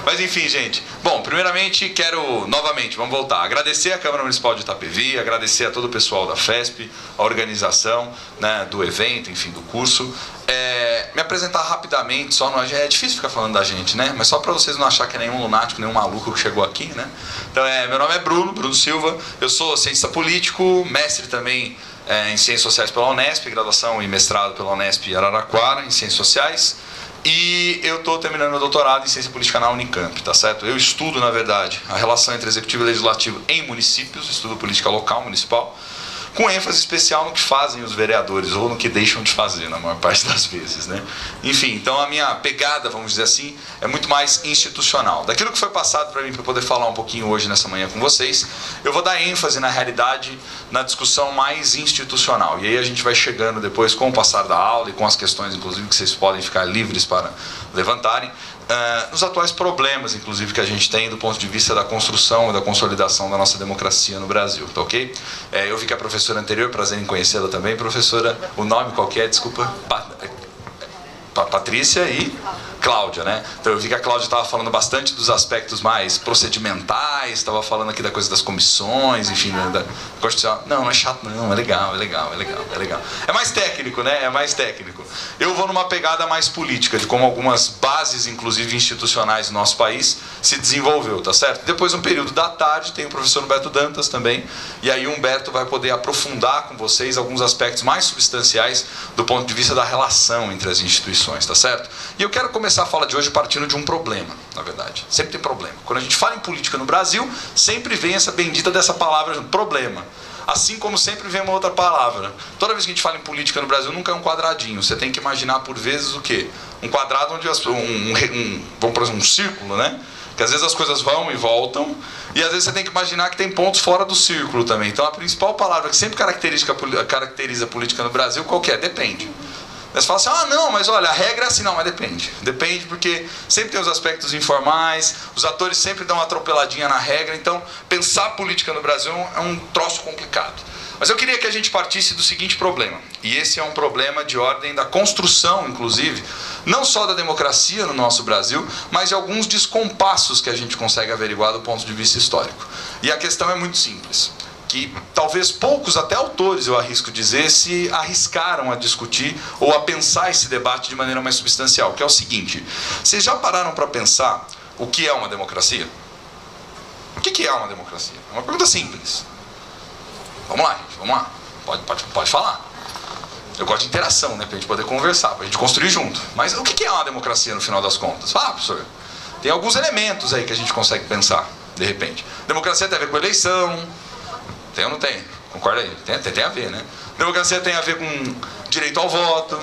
Mas enfim, gente. Bom, primeiramente quero, novamente, vamos voltar. Agradecer à Câmara Municipal de Itapevi, agradecer a todo o pessoal da FESP, a organização, né, do evento, enfim, do curso. Me apresentar rapidamente, só não, é difícil ficar falando da gente, né? Mas só para vocês não acharem que é nenhum lunático, nenhum maluco que chegou aqui, né? Então, meu nome é Bruno Silva, eu sou cientista político, mestre também em Ciências Sociais pela Unesp, graduação e mestrado pela Unesp Araraquara, em Ciências Sociais. E eu estou terminando meu doutorado em Ciência Política na Unicamp, tá certo? Eu estudo, na verdade, a relação entre Executivo e Legislativo em municípios, estudo política local, municipal, com ênfase especial no que fazem os vereadores, ou no que deixam de fazer, na maior parte das vezes, né? Enfim, então a minha pegada, vamos dizer assim, é muito mais institucional. Daquilo que foi passado para mim, para poder falar um pouquinho hoje, nessa manhã com vocês, eu vou dar ênfase, na realidade, na discussão mais institucional. E aí a gente vai chegando depois, com o passar da aula, e com as questões, inclusive, que vocês podem ficar livres para levantarem, nos atuais problemas, inclusive, que a gente tem do ponto de vista da construção e da consolidação da nossa democracia no Brasil, tá ok? Eu vi que a professora anterior, prazer em conhecê-la também, professora, o nome qual que é? Desculpa, Patrícia e Cláudia, né? Então eu vi que a Cláudia estava falando bastante dos aspectos mais procedimentais, estava falando aqui da coisa das comissões, enfim, da Constituição. Não é chato não, é legal. É mais técnico, né? É mais técnico. Eu vou numa pegada mais política, de como algumas bases, inclusive institucionais do nosso país, se desenvolveu, tá certo? Depois, no período da tarde, tem o professor Humberto Dantas também, e aí o Humberto vai poder aprofundar com vocês alguns aspectos mais substanciais do ponto de vista da relação entre as instituições, tá certo? E eu quero começar a fala de hoje partindo de um problema, na verdade. Sempre tem problema. Quando a gente fala em política no Brasil, sempre vem essa bendita dessa palavra, problema. Assim como sempre vem uma outra palavra. Toda vez que a gente fala em política no Brasil, nunca é um quadradinho. Você tem que imaginar, por vezes, o quê? Um quadrado onde vamos por exemplo, um círculo, né? Que às vezes as coisas vão e voltam, e às vezes você tem que imaginar que tem pontos fora do círculo também. Então a principal palavra que sempre caracteriza a política no Brasil, qual que é? Depende. Você fala assim, não, mas olha, a regra é assim. Não, mas depende. Depende porque sempre tem os aspectos informais, os atores sempre dão uma atropeladinha na regra, então pensar política no Brasil é um troço complicado. Mas eu queria que a gente partisse do seguinte problema, e esse é um problema de ordem da construção, inclusive, não só da democracia no nosso Brasil, mas de alguns descompassos que a gente consegue averiguar do ponto de vista histórico. E a questão é muito simples, que talvez poucos, até autores, eu arrisco dizer, se arriscaram a discutir ou a pensar esse debate de maneira mais substancial, que é o seguinte: vocês já pararam para pensar o que é uma democracia? O que é uma democracia? É uma pergunta simples. Vamos lá, gente, vamos lá. Pode falar. Eu gosto de interação, né, para a gente poder conversar, para a gente construir junto. Mas o que é uma democracia no final das contas? Fala, professor. Tem alguns elementos aí que a gente consegue pensar, de repente. Democracia tem a ver com eleição. Tem ou não tem? Concorda aí? Tem a ver, né? Democracia tem a ver com direito ao voto.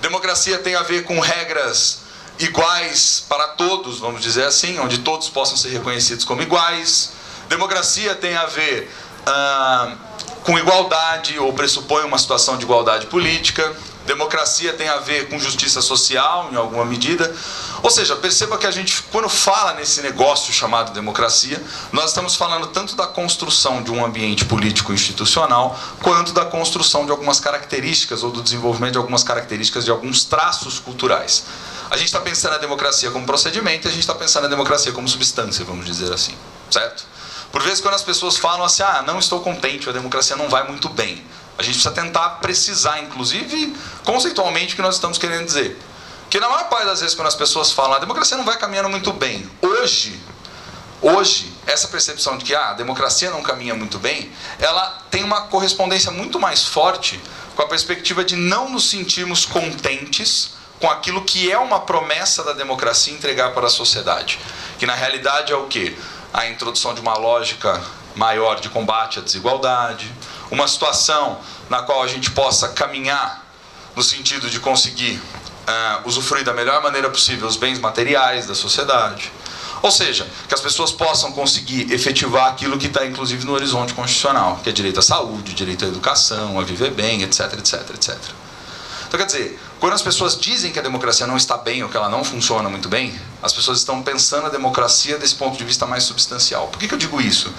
Democracia tem a ver com regras iguais para todos, vamos dizer assim, onde todos possam ser reconhecidos como iguais. Democracia tem a ver com igualdade, ou pressupõe uma situação de igualdade política. Democracia tem a ver com justiça social, em alguma medida. Ou seja, perceba que a gente, quando fala nesse negócio chamado democracia, nós estamos falando tanto da construção de um ambiente político institucional, quanto da construção de algumas características, ou do desenvolvimento de algumas características, de alguns traços culturais. A gente está pensando na democracia como procedimento, e a gente está pensando na democracia como substância, vamos dizer assim, certo? Por vezes, quando as pessoas falam assim, não estou contente, a democracia não vai muito bem, a gente precisa tentar precisar, inclusive, conceitualmente, o que nós estamos querendo dizer. Porque na maior parte das vezes, quando as pessoas falam, a democracia não vai caminhando muito bem. Hoje, essa percepção de que a democracia não caminha muito bem, ela tem uma correspondência muito mais forte com a perspectiva de não nos sentirmos contentes com aquilo que é uma promessa da democracia entregar para a sociedade. Que na realidade é o quê? A introdução de uma lógica maior de combate à desigualdade, uma situação na qual a gente possa caminhar no sentido de conseguir usufruir da melhor maneira possível os bens materiais da sociedade. Ou seja, que as pessoas possam conseguir efetivar aquilo que está inclusive no horizonte constitucional, que é direito à saúde, direito à educação, a viver bem, etc, etc, etc. Então, quer dizer, quando as pessoas dizem que a democracia não está bem ou que ela não funciona muito bem, as pessoas estão pensando a democracia desse ponto de vista mais substancial. Por que eu digo isso?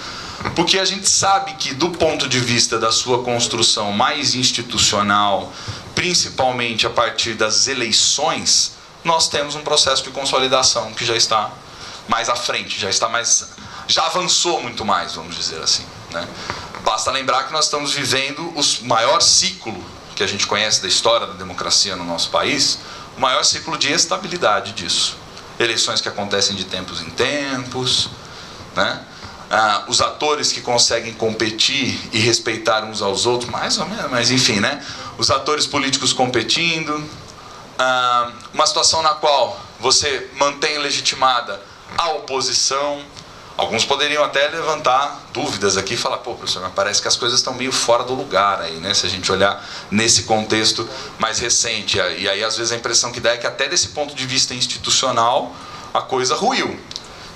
Porque a gente sabe que, do ponto de vista da sua construção mais institucional, principalmente a partir das eleições, nós temos um processo de consolidação que já está mais à frente, já avançou muito mais, vamos dizer assim, né? Basta lembrar que nós estamos vivendo o maior ciclo que a gente conhece da história da democracia no nosso país, o maior ciclo de estabilidade disso. Eleições que acontecem de tempos em tempos, né? Os atores que conseguem competir e respeitar uns aos outros, mais ou menos, mas enfim, né? Os atores políticos competindo, uma situação na qual você mantém legitimada a oposição. Alguns poderiam até levantar dúvidas aqui e falar, pô, professor, mas parece que as coisas estão meio fora do lugar aí, né? Se a gente olhar nesse contexto mais recente. E aí, às vezes, a impressão que dá é que até desse ponto de vista institucional, a coisa ruiu.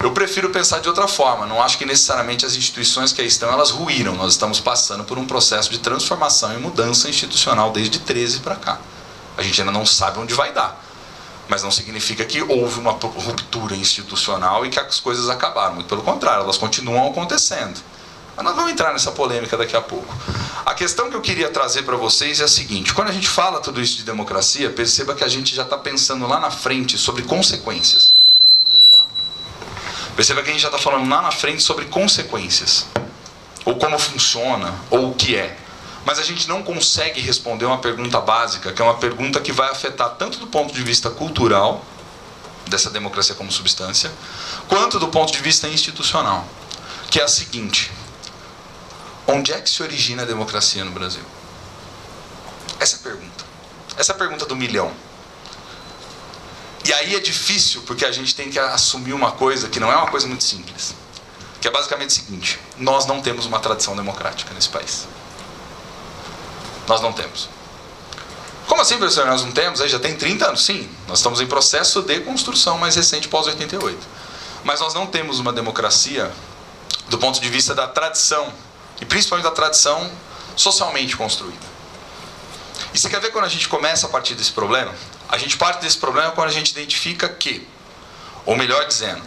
Eu prefiro pensar de outra forma. Não acho que necessariamente as instituições que aí estão, elas ruíram. Nós estamos passando por um processo de transformação e mudança institucional desde 13 para cá. A gente ainda não sabe onde vai dar. Mas não significa que houve uma ruptura institucional e que as coisas acabaram. Muito pelo contrário, elas continuam acontecendo. Mas nós vamos entrar nessa polêmica daqui a pouco. A questão que eu queria trazer para vocês é a seguinte. Quando a gente fala tudo isso de democracia, perceba que a gente já está pensando lá na frente sobre consequências. Perceba que a gente já está falando lá na frente sobre consequências. Ou como funciona, ou o que é. Mas a gente não consegue responder uma pergunta básica, que é uma pergunta que vai afetar tanto do ponto de vista cultural, dessa democracia como substância, quanto do ponto de vista institucional, que é a seguinte: onde é que se origina a democracia no Brasil? Essa é a pergunta. Essa é a pergunta do milhão. E aí é difícil, porque a gente tem que assumir uma coisa que não é uma coisa muito simples, que é basicamente o seguinte: nós não temos uma tradição democrática nesse país. Nós não temos. Como assim, professor? Nós não temos? Aí já tem 30 anos. Sim, nós estamos em processo de construção mais recente, pós-88. Mas nós não temos uma democracia do ponto de vista da tradição, e principalmente da tradição socialmente construída. E você quer ver quando a gente começa a partir desse problema? A gente parte desse problema quando a gente identifica que, ou melhor dizendo,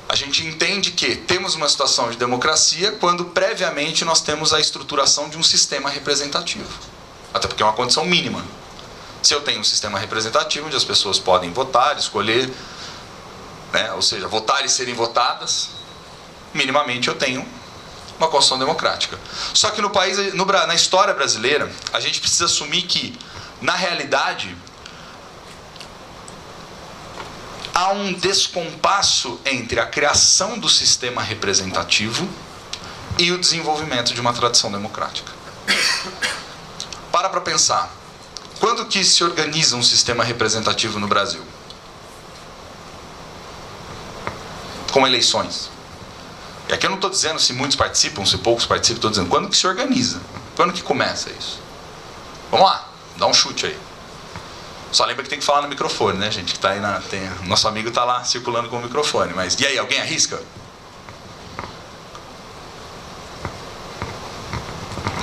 a gente entende que temos uma situação de democracia quando previamente nós temos a estruturação de um sistema representativo. Até porque é uma condição mínima. Se eu tenho um sistema representativo onde as pessoas podem votar, escolher, né, ou seja, votar e serem votadas, minimamente eu tenho uma construção democrática. Só que no país, na história brasileira, a gente precisa assumir que, na realidade, há um descompasso entre a criação do sistema representativo e o desenvolvimento de uma tradição democrática. Para pensar. Quando que se organiza um sistema representativo no Brasil? Com eleições. E aqui eu não estou dizendo se muitos participam, se poucos participam, estou dizendo quando que se organiza. Quando que começa isso? Vamos lá, dá um chute aí. Só lembra que tem que falar no microfone, né, gente? Que tá aí nosso amigo está lá circulando com o microfone. Mas e aí, alguém arrisca?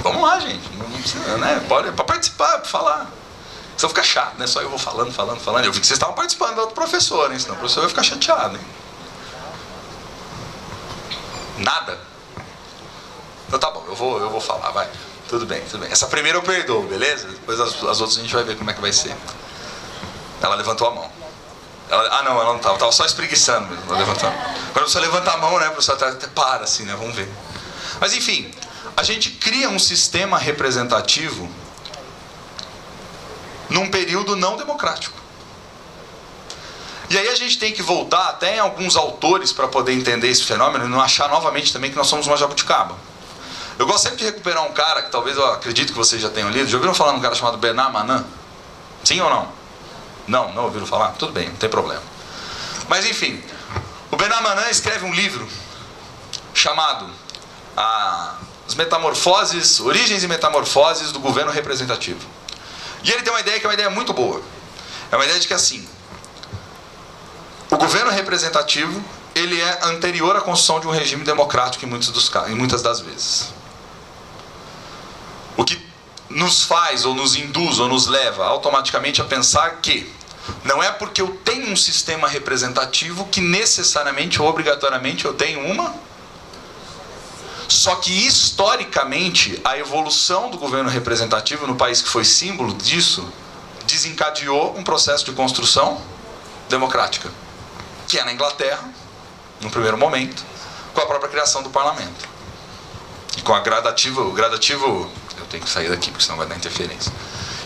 Vamos lá, gente. Não precisa, né? Pode participar, pode falar. Senão fica chato, né? Só eu vou falando. Eu vi que vocês estavam participando do outro professor, hein? Senão o professor vai ficar chateado, hein? Nada? Então tá bom, eu vou falar, vai. Tudo bem. Essa primeira eu perdoo, beleza? Depois as outras a gente vai ver como é que vai ser. Ela levantou a mão. Ela não estava. Estava só espreguiçando mesmo. Ela levantou. Quando você levanta a mão, né, professor, até para assim, né? Vamos ver. Mas enfim, a gente cria um sistema representativo num período não democrático. E aí a gente tem que voltar até em alguns autores para poder entender esse fenômeno e não achar novamente também que nós somos uma jabuticaba. Eu gosto sempre de recuperar um cara que talvez eu acredito que vocês já tenham lido. Já ouviram falar de um cara chamado Bernard Manin? Sim ou não? Não ouviram falar? Tudo bem, não tem problema. Mas enfim, o Bernard Manin escreve um livro chamado As Metamorfoses, Origens e Metamorfoses do Governo Representativo. E ele tem uma ideia que é uma ideia muito boa. É uma ideia de que assim, o governo representativo ele é anterior à construção de um regime democrático em muitas das vezes. O que nos faz, ou nos induz, ou nos leva automaticamente a pensar que não é porque eu tenho um sistema representativo que necessariamente ou obrigatoriamente eu tenho uma. Só que historicamente a evolução do governo representativo no país que foi símbolo disso desencadeou um processo de construção democrática, que é na Inglaterra, no primeiro momento, com a própria criação do parlamento. E com a gradativo, eu tenho que sair daqui porque senão vai dar interferência.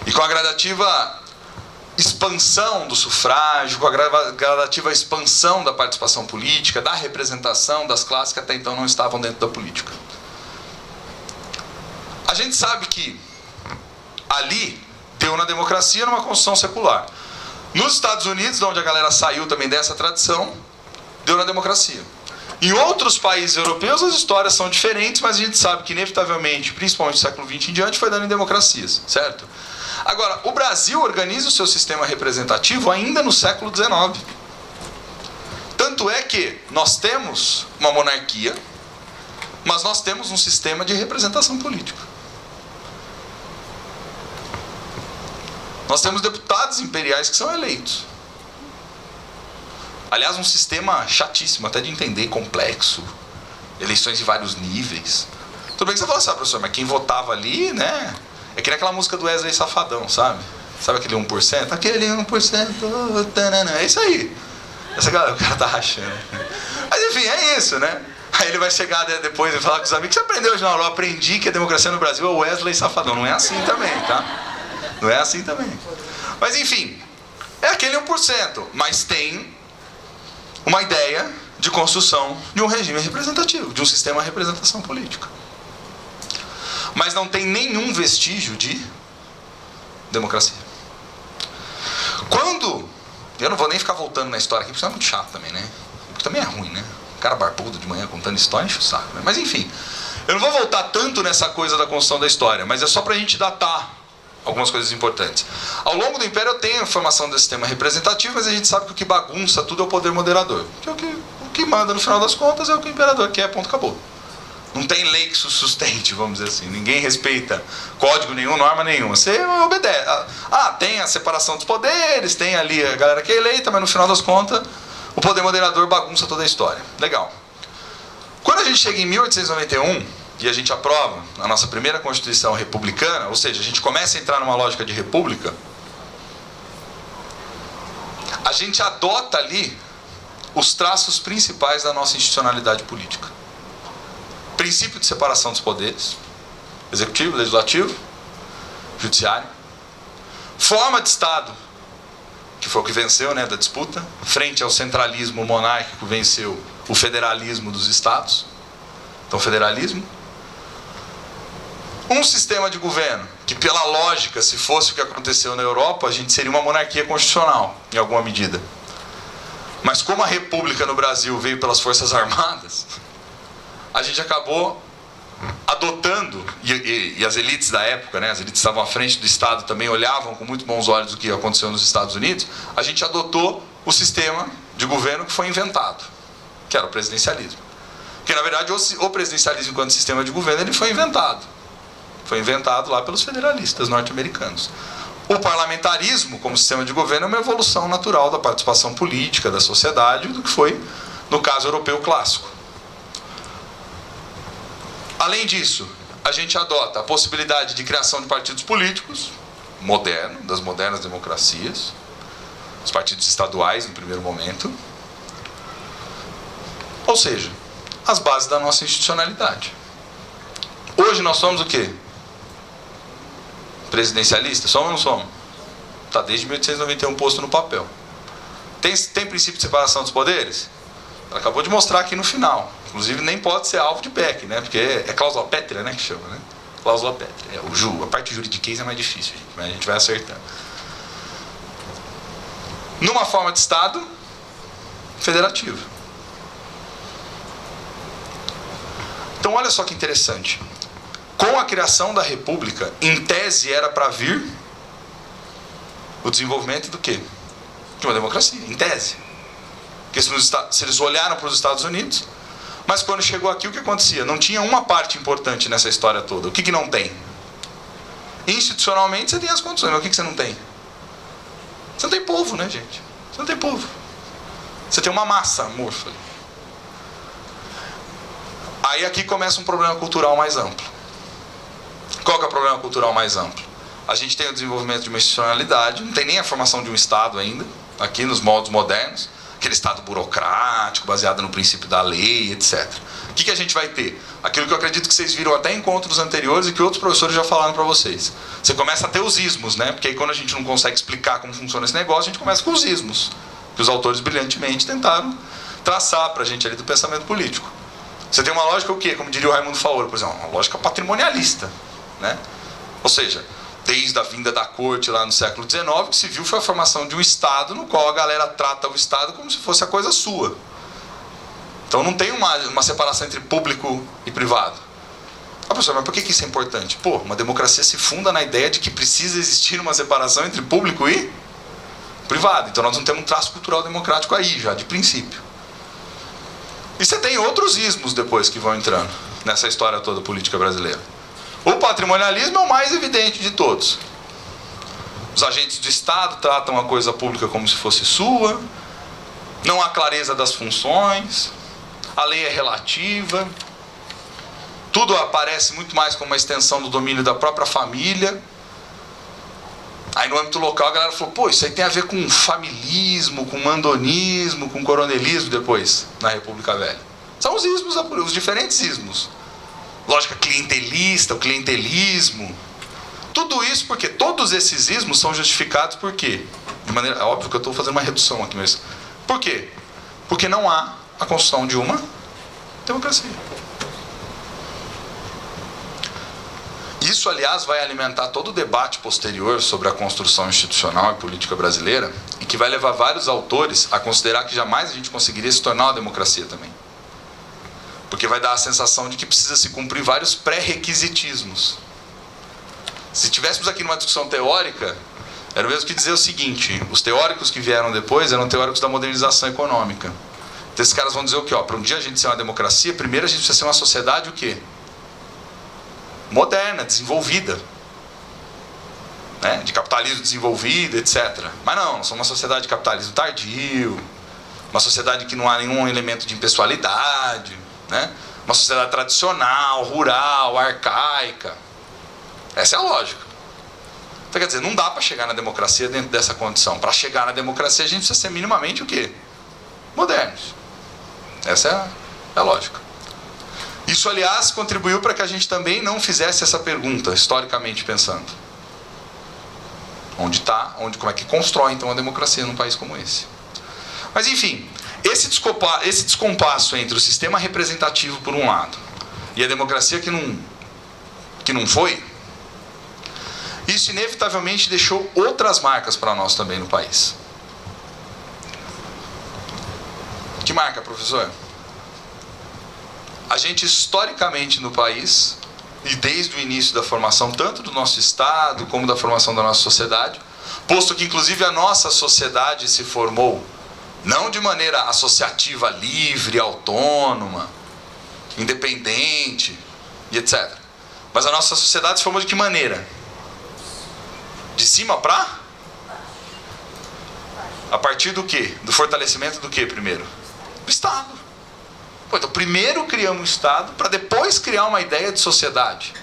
E com a gradativa expansão do sufrágio, com a gradativa expansão da participação política, da representação das classes que até então não estavam dentro da política. A gente sabe que ali deu na democracia numa construção secular. Nos Estados Unidos, de onde a galera saiu também dessa tradição, deu na democracia. Em outros países europeus as histórias são diferentes, mas a gente sabe que inevitavelmente, principalmente do século XX em diante, foi dando em democracias, certo? Agora, o Brasil organiza o seu sistema representativo ainda no século XIX. Tanto é que nós temos uma monarquia, mas nós temos um sistema de representação política. Nós temos deputados imperiais que são eleitos. Aliás, um sistema chatíssimo, até de entender, complexo. Eleições de vários níveis. Tudo bem que você fala assim, professor, mas quem votava ali, né? É que nem aquela música do Wesley Safadão, sabe? Sabe aquele 1%? Aquele 1%, tanana. É isso aí. Essa galera, o cara tá rachando. Mas enfim, é isso, né? Aí ele vai chegar depois e falar com os amigos, você aprendeu hoje na aula? Eu aprendi que a democracia no Brasil é o Wesley Safadão. Não é assim também, tá? Não é assim também. Mas enfim, é aquele 1%. Mas tem uma ideia de construção de um regime representativo, de um sistema de representação política. Mas não tem nenhum vestígio de democracia. Quando... Eu não vou nem ficar voltando na história aqui, porque isso é muito chato também, né? Porque também é ruim, né? O cara barbudo de manhã contando história enche o saco, né? Mas enfim, eu não vou voltar tanto nessa coisa da construção da história, mas é só pra gente datar algumas coisas importantes. Ao longo do Império eu tenho a formação desse sistema representativo, mas a gente sabe que o que bagunça tudo é o poder moderador. Que é o que manda no final das contas é o que o imperador quer, ponto, acabou. Não tem lei que sustente, vamos dizer assim. Ninguém respeita código nenhum, norma nenhuma. Você obedece. Tem a separação dos poderes, tem ali a galera que é eleita, mas no final das contas, o poder moderador bagunça toda a história. Legal. Quando a gente chega em 1891 e a gente aprova a nossa primeira Constituição republicana, ou seja, a gente começa a entrar numa lógica de república, a gente adota ali os traços principais da nossa institucionalidade política. Princípio de separação dos poderes, executivo, legislativo, judiciário. Forma de Estado, que foi o que venceu, né, da disputa. Frente ao centralismo monárquico, venceu o federalismo dos estados. Então, federalismo. Um sistema de governo, que pela lógica, se fosse o que aconteceu na Europa, a gente seria uma monarquia constitucional, em alguma medida. Mas como a república no Brasil veio pelas Forças Armadas, a gente acabou adotando, e as elites da época, né, as elites que estavam à frente do Estado também olhavam com muito bons olhos o que aconteceu nos Estados Unidos, a gente adotou o sistema de governo que foi inventado, que era o presidencialismo. Porque, na verdade, o presidencialismo enquanto sistema de governo ele foi inventado. Foi inventado lá pelos federalistas norte-americanos. O parlamentarismo, como sistema de governo, é uma evolução natural da participação política da sociedade, do que foi, no caso europeu, clássico. Além disso, a gente adota a possibilidade de criação de partidos políticos, das modernas democracias, os partidos estaduais no primeiro momento. Ou seja, as bases da nossa institucionalidade. Hoje nós somos o quê? Presidencialistas? Somos ou não somos? Está desde 1891 posto no papel. Tem princípio de separação dos poderes? Ela acabou de mostrar aqui no final. Inclusive nem pode ser alvo de PEC, né? Porque é cláusula pétrea, né? Que chama, né? Cláusula pétrea. A parte juridiquês é mais difícil, gente, mas a gente vai acertando. Numa forma de Estado federativo. Então olha só que interessante. Com a criação da República, em tese era para vir o desenvolvimento do quê? De uma democracia, em tese. Porque se eles olharam para os Estados Unidos, mas quando chegou aqui o que acontecia? Não tinha uma parte importante nessa história toda. O que não tem? Institucionalmente você tem as condições, mas o que você não tem? Você não tem povo, né, gente? Você não tem povo. Você tem uma massa amorfa. Aí aqui começa um problema cultural mais amplo. Qual que é o problema cultural mais amplo? A gente tem o desenvolvimento de uma institucionalidade, não tem nem a formação de um Estado ainda. aqui nos moldes modernos, aquele Estado burocrático, baseado no princípio da lei, etc. O que a gente vai ter? Aquilo que eu acredito que vocês viram até em encontros anteriores e que outros professores já falaram para vocês. Você começa a ter os ismos, né? Porque aí quando a gente não consegue explicar como funciona esse negócio, a gente começa com os ismos, que os autores brilhantemente tentaram traçar para a gente ali do pensamento político. Você tem uma lógica o quê? Como diria o Raimundo Faoro, por exemplo, uma lógica patrimonialista, né? Ou seja, desde a vinda da corte lá no século XIX, o que se viu foi a formação de um Estado no qual a galera trata o Estado como se fosse a coisa sua. Então não tem uma separação entre público e privado. Ah, professor, mas por que isso é importante? Pô, uma democracia se funda na ideia de que precisa existir uma separação entre público e privado. Então nós não temos um traço cultural democrático aí já, de princípio. E você tem outros ismos depois que vão entrando nessa história toda política brasileira. O patrimonialismo é o mais evidente de todos. Os agentes do Estado tratam a coisa pública como se fosse sua, não há clareza das funções, a lei é relativa, tudo aparece muito mais como uma extensão do domínio da própria família. Aí no âmbito local a galera falou, pô, isso aí tem a ver com familismo, com mandonismo, com coronelismo depois, na República Velha. São os ismos, os diferentes ismos. Lógica clientelista, o clientelismo. Tudo isso porque todos esses ismos são justificados por quê? De maneira, é óbvio que eu estou fazendo uma redução aqui, mas por quê? Porque não há a construção de uma democracia. Isso, aliás, vai alimentar todo o debate posterior sobre a construção institucional e política brasileira e que vai levar vários autores a considerar que jamais a gente conseguiria se tornar uma democracia também. Porque vai dar a sensação de que precisa se cumprir vários pré-requisitismos. Se tivéssemos aqui numa discussão teórica, era o mesmo que dizer o seguinte, os teóricos que vieram depois eram teóricos da modernização econômica. Então esses caras vão dizer o quê? Para um dia a gente ser uma democracia, primeiro a gente precisa ser uma sociedade o quê? Moderna, desenvolvida, né? De capitalismo desenvolvido, etc. Mas não, nós somos uma sociedade de capitalismo tardio, uma sociedade que não há nenhum elemento de impessoalidade, né? Uma sociedade tradicional, rural, arcaica. Essa é a lógica. Então, quer dizer, não dá para chegar na democracia dentro dessa condição. Para chegar na democracia a gente precisa ser minimamente o quê? Modernos. Essa é a lógica. Isso, aliás, contribuiu para que a gente também não fizesse essa pergunta, historicamente pensando. Onde está? Como é que constrói, então, a democracia num país como esse? Mas, enfim, esse descompasso entre o sistema representativo, por um lado, e a democracia que não foi, isso inevitavelmente deixou outras marcas para nós também no país. Que marca, professor? A gente, historicamente, no país, e desde o início da formação, tanto do nosso Estado, como da formação da nossa sociedade, posto que, inclusive, a nossa sociedade se formou, não de maneira associativa, livre, autônoma, independente, e etc. Mas a nossa sociedade se formou de que maneira? De cima para? A partir do quê? Do fortalecimento do quê, primeiro? Do Estado. Então, primeiro criamos um Estado para depois criar uma ideia de sociedade.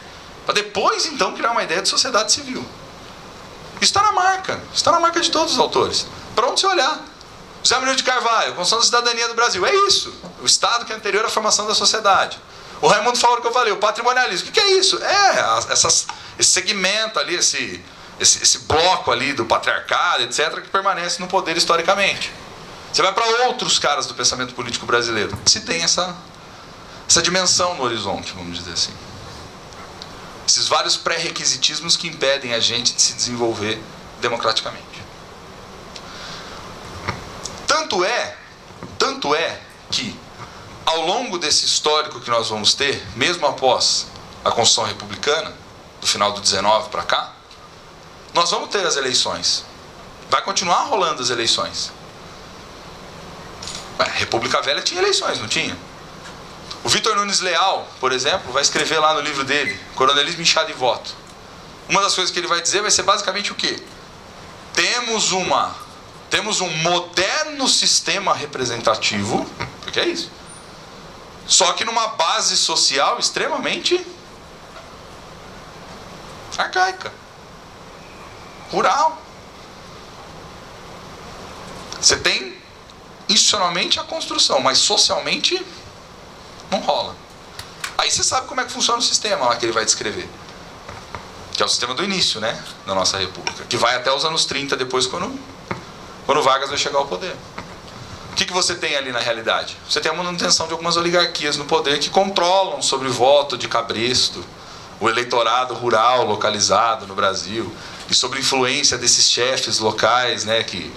Para depois, então, criar uma ideia de sociedade civil. Isso está na marca. Isso está na marca de todos os autores. Para onde você olhar? José Murilo de Carvalho, Construção da Cidadania do Brasil. É isso. O Estado que é anterior à formação da sociedade. O Raimundo Faoro que eu falei, o patrimonialismo. O que é isso? Esse segmento ali, esse bloco ali do patriarcado, etc., que permanece no poder historicamente. Você vai para outros caras do pensamento político brasileiro. Se tem essa dimensão no horizonte, vamos dizer assim. Esses vários pré-requisitismos que impedem a gente de se desenvolver democraticamente. Tanto é que, ao longo desse histórico que nós vamos ter, mesmo após a Constituição Republicana, do final do 19 para cá, nós vamos ter as eleições. Vai continuar rolando as eleições. A República Velha tinha eleições, não tinha? O Vitor Nunes Leal, por exemplo, vai escrever lá no livro dele, Coronelismo, Inchada e Voto. Uma das coisas que ele vai dizer vai ser basicamente o quê? Temos um moderno sistema representativo, o que é isso? Só que numa base social extremamente arcaica, rural. Você tem institucionalmente a construção, mas socialmente não rola. Aí você sabe como é que funciona o sistema lá que ele vai descrever. Que é o sistema do início, né, da nossa república. Que vai até os anos 30, depois quando Vargas vai chegar ao poder. O que você tem ali na realidade? Você tem a manutenção de algumas oligarquias no poder que controlam sobre o voto de cabresto, o eleitorado rural localizado no Brasil, e sobre a influência desses chefes locais, né, que,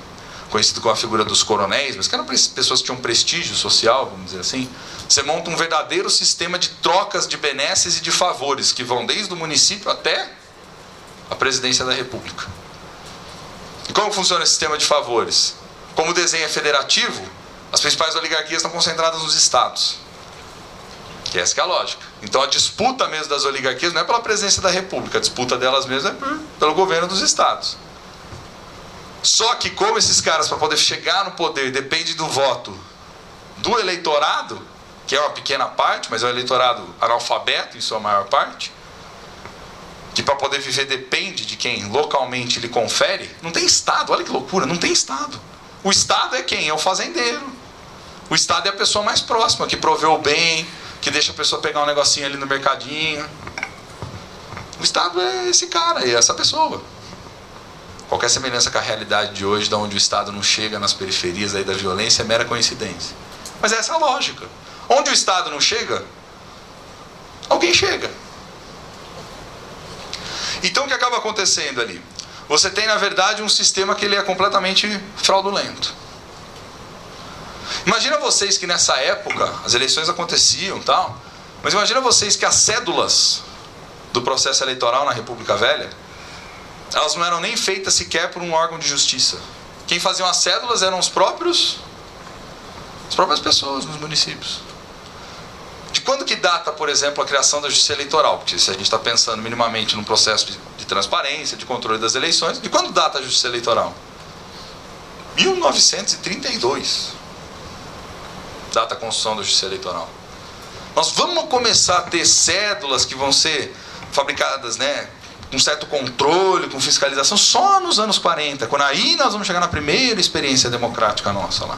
conhecido como a figura dos coronéis, mas que eram pessoas que tinham prestígio social, vamos dizer assim. Você monta um verdadeiro sistema de trocas de benesses e de favores, que vão desde o município até a presidência da República. E como funciona esse sistema de favores? Como o desenho é federativo, as principais oligarquias estão concentradas nos estados. Que essa que é a lógica. Então a disputa mesmo das oligarquias não é pela presidência da República, a disputa delas mesmas é pelo governo dos estados. Só que como esses caras, para poder chegar no poder, depende do voto do eleitorado, que é uma pequena parte, mas é um eleitorado analfabeto em sua maior parte, que para poder viver depende de quem localmente lhe confere, não tem Estado, olha que loucura, não tem Estado. O Estado é quem? É o fazendeiro. O Estado é a pessoa mais próxima, que provê o bem, que deixa a pessoa pegar um negocinho ali no mercadinho. O Estado é esse cara, é essa pessoa. Qualquer semelhança com a realidade de hoje, de onde o Estado não chega nas periferias aí da violência, é mera coincidência. Mas essa é a lógica. Onde o Estado não chega, alguém chega. Então o que acaba acontecendo ali? Você tem, na verdade, um sistema que ele é completamente fraudulento. Imagina vocês que nessa época, as eleições aconteciam e tal, mas imagina vocês que as cédulas do processo eleitoral na República Velha, elas não eram nem feitas sequer por um órgão de justiça. Quem fazia as cédulas eram as próprias pessoas nos municípios. De quando que data, por exemplo, a criação da Justiça Eleitoral? Porque se a gente está pensando minimamente num processo de transparência, de controle das eleições, de quando data a Justiça Eleitoral? 1932. Data a construção da Justiça Eleitoral. Nós vamos começar a ter cédulas que vão ser fabricadas, né, com certo controle, com fiscalização, só nos anos 40, quando aí nós vamos chegar na primeira experiência democrática nossa lá.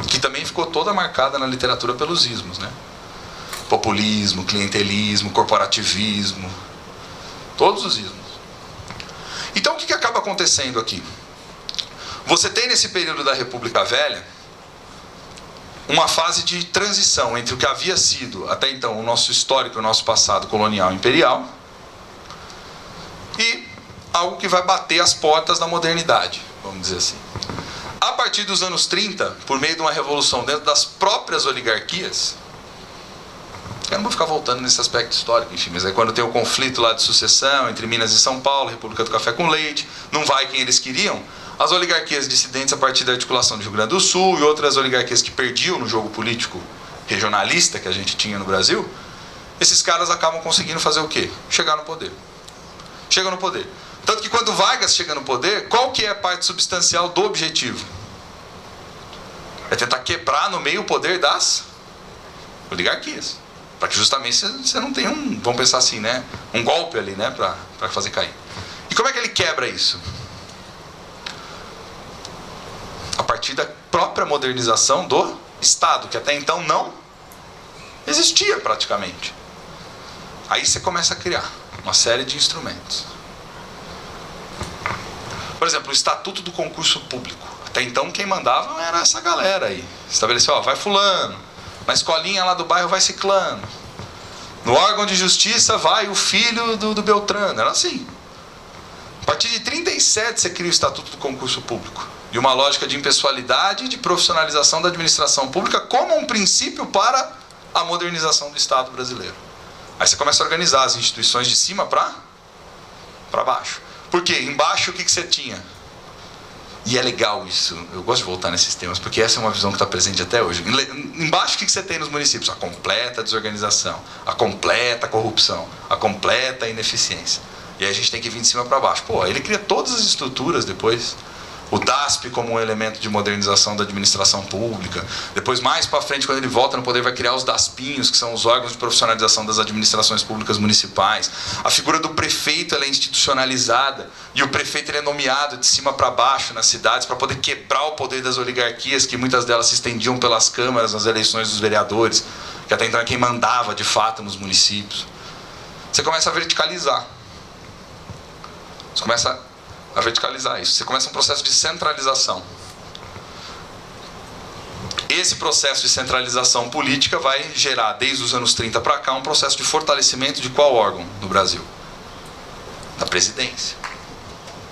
Que também ficou toda marcada na literatura pelos ismos, né? Populismo, clientelismo, corporativismo, todos os ismos. Então o que acaba acontecendo aqui? Você tem nesse período da República Velha uma fase de transição entre o que havia sido até então o nosso histórico, o nosso passado colonial imperial, e algo que vai bater as portas da modernidade, vamos dizer assim. A partir dos anos 30, por meio de uma revolução dentro das próprias oligarquias, eu não vou ficar voltando nesse aspecto histórico, enfim, mas é quando tem o conflito lá de sucessão entre Minas e São Paulo, República do Café com Leite, não vai quem eles queriam, as oligarquias dissidentes a partir da articulação do Rio Grande do Sul e outras oligarquias que perdiam no jogo político regionalista que a gente tinha no Brasil, esses caras acabam conseguindo fazer o quê? Chegar no poder. Chegam no poder. Tanto que quando Vargas chega no poder, qual que é a parte substancial do objetivo? É tentar quebrar no meio o poder das oligarquias. Para que justamente você não tenha vamos pensar assim, né, um golpe ali, né, para fazer cair. E como é que ele quebra isso? A partir da própria modernização do Estado, que até então não existia praticamente. Aí você começa a criar uma série de instrumentos. Por exemplo, o Estatuto do Concurso Público. Até então quem mandava era essa galera aí. Estabeleceu, ó, vai fulano. Na escolinha lá do bairro vai ciclano. No órgão de justiça vai o filho do Beltrano. Era assim. A partir de 37 você cria o Estatuto do Concurso Público. E uma lógica de impessoalidade e de profissionalização da administração pública como um princípio para a modernização do Estado brasileiro. Aí você começa a organizar as instituições de cima para baixo. Por quê? Embaixo o que você tinha? E é legal isso, eu gosto de voltar nesses temas, porque essa é uma visão que está presente até hoje. Embaixo o que você tem nos municípios? A completa desorganização, a completa corrupção, a completa ineficiência. E aí a gente tem que vir de cima para baixo. Pô, ele cria todas as estruturas depois o DASP como um elemento de modernização da administração pública. Depois, mais para frente, quando ele volta no poder, vai criar os DASPinhos, que são os órgãos de profissionalização das administrações públicas municipais. A figura do prefeito ela é institucionalizada, e o prefeito ele é nomeado de cima para baixo nas cidades para poder quebrar o poder das oligarquias, que muitas delas se estendiam pelas câmaras nas eleições dos vereadores, que até então é quem mandava de fato nos municípios. Você começa a verticalizar. Você começa a verticalizar isso. Você começa um processo de centralização. Esse processo de centralização política vai gerar, desde os anos 30 para cá, um processo de fortalecimento de qual órgão no Brasil? Da presidência.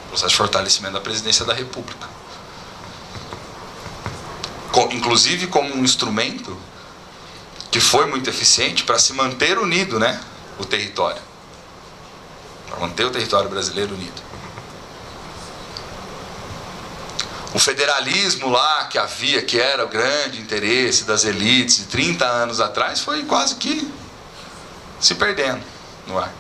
Processo de fortalecimento da presidência da República. Inclusive como um instrumento que foi muito eficiente para se manter unido, né, o território. Para manter o território brasileiro unido. O federalismo lá que havia, que era o grande interesse das elites de 30 anos atrás, foi quase que se perdendo no ar.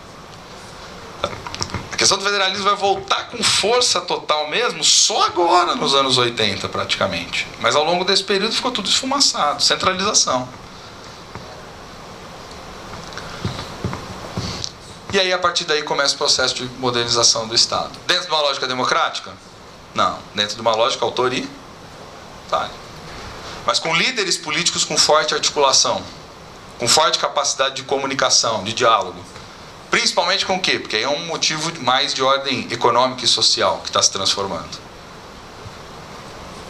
A questão do federalismo vai voltar com força total mesmo só agora, nos anos 80 praticamente. Mas ao longo desse período ficou tudo esfumaçado, centralização. E aí a partir daí começa o processo de modernização do Estado. Dentro de uma lógica democrática? Não, dentro de uma lógica autoritária. Mas com líderes políticos com forte articulação, com forte capacidade de comunicação, de diálogo. Principalmente com o quê? Porque aí é um motivo mais de ordem econômica e social que está se transformando.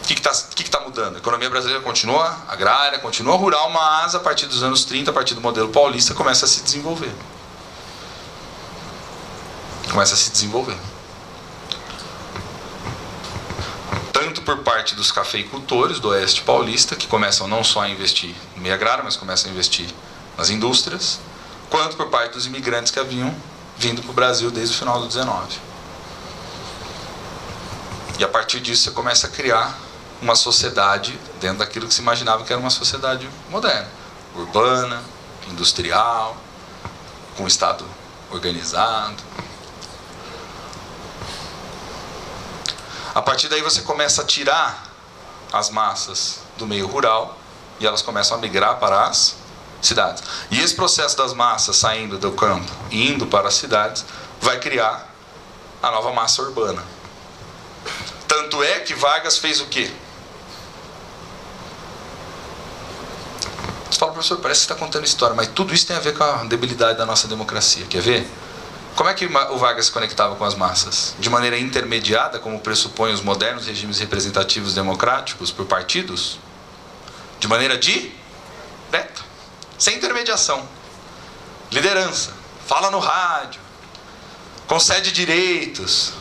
O que está mudando? A economia brasileira continua agrária, continua rural, mas a partir dos anos 30, a partir do modelo paulista, começa a se desenvolver. Começa a se desenvolver. Tanto por parte dos cafeicultores do Oeste Paulista, que começam não só a investir no meio agrário, mas começam a investir nas indústrias, quanto por parte dos imigrantes que haviam vindo para o Brasil desde o final do 19. E a partir disso você começa a criar uma sociedade dentro daquilo que se imaginava que era uma sociedade moderna, urbana, industrial, com um Estado organizado. A partir daí você começa a tirar as massas do meio rural e elas começam a migrar para as cidades. E esse processo das massas saindo do campo e indo para as cidades vai criar a nova massa urbana. Tanto é que Vargas fez o quê? Você fala, professor, parece que você está contando história, mas tudo isso tem a ver com a debilidade da nossa democracia. Quer ver? Como é que o Vargas se conectava com as massas? De maneira intermediada, como pressupõem os modernos regimes representativos democráticos por partidos? De maneira direta, sem intermediação. Liderança, fala no rádio, concede direitos.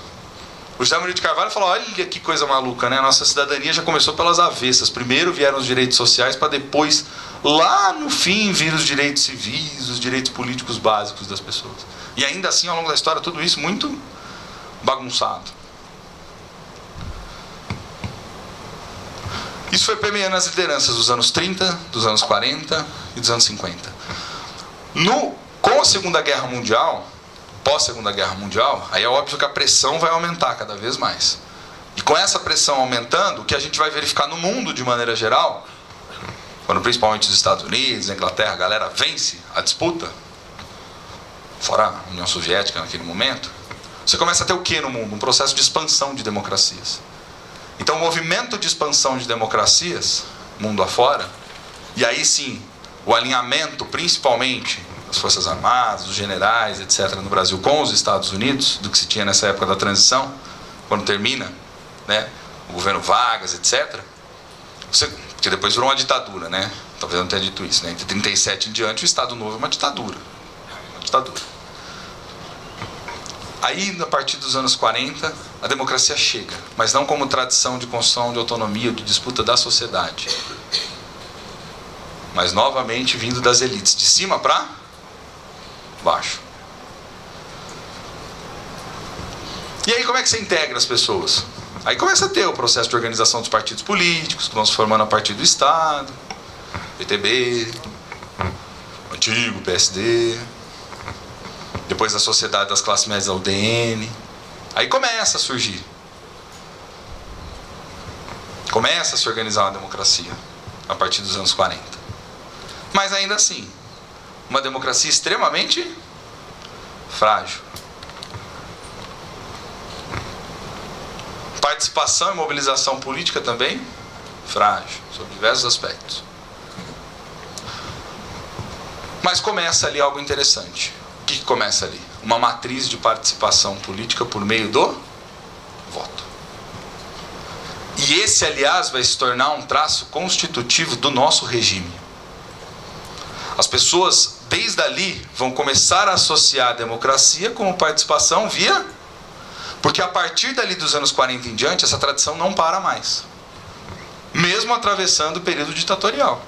O José Murilo de Carvalho falou, olha que coisa maluca, né? A nossa cidadania já começou pelas avessas. Primeiro vieram os direitos sociais, para depois, lá no fim, vir os direitos civis, os direitos políticos básicos das pessoas. E ainda assim, ao longo da história, tudo isso muito bagunçado. Isso foi permeando as lideranças dos anos 30, dos anos 40 e dos anos 50. Com a Segunda Guerra Mundial, pós-Segunda Guerra Mundial, aí é óbvio que a pressão vai aumentar cada vez mais. E com essa pressão aumentando, o que a gente vai verificar no mundo de maneira geral, quando principalmente os Estados Unidos, a Inglaterra, a galera vence a disputa, fora a União Soviética naquele momento, você começa a ter o que no mundo? Um processo de expansão de democracias. Então o movimento de expansão de democracias, mundo afora, e aí sim, o alinhamento principalmente das Forças Armadas, dos generais, etc., no Brasil com os Estados Unidos, do que se tinha nessa época da transição, quando termina, né, o governo Vargas, etc., que depois virou uma ditadura, né? Talvez eu não tenha dito isso, né? Entre 37 em diante, o Estado Novo é uma ditadura. Aí, a partir dos anos 40, a democracia chega, mas não como tradição de construção de autonomia ou de disputa da sociedade, mas novamente vindo das elites, de cima para baixo. E aí como é que você integra as pessoas? Aí começa a ter o processo de organização dos partidos políticos, que vão se formando a partir do Estado, PTB, antigo PSD, depois a Sociedade das Classes Médias, a UDN. Aí começa a surgir Começa a se organizar uma democracia a partir dos anos 40. Mas ainda assim, uma democracia extremamente frágil. Participação e mobilização política também frágil, sob diversos aspectos. Mas começa ali algo interessante. O que começa ali? Uma matriz de participação política por meio do voto. E esse, aliás, vai se tornar um traço constitutivo do nosso regime. As pessoas, desde ali, vão começar a associar a democracia com participação via... Porque a partir dali dos anos 40 em diante, essa tradição não para mais. Mesmo atravessando o período ditatorial.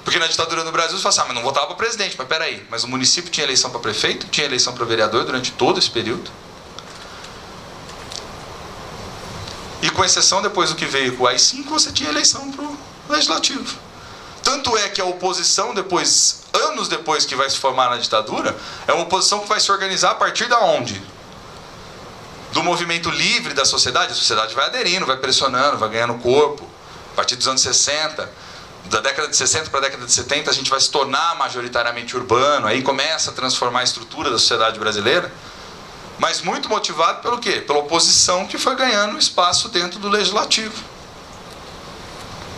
Porque na ditadura no Brasil, você fala assim, mas não votava para presidente. Mas peraí, mas o município tinha eleição para prefeito, tinha eleição para vereador durante todo esse período. E com exceção, depois do que veio com o AI-5, você tinha eleição para o legislativo. Tanto é que a oposição, depois, anos depois que vai se formar na ditadura, é uma oposição que vai se organizar a partir da onde? Do movimento livre da sociedade. A sociedade vai aderindo, vai pressionando, vai ganhando corpo. A partir dos anos 60, da década de 60 para a década de 70, a gente vai se tornar majoritariamente urbano, aí começa a transformar a estrutura da sociedade brasileira, mas muito motivado pelo quê? Pela oposição que foi ganhando espaço dentro do legislativo.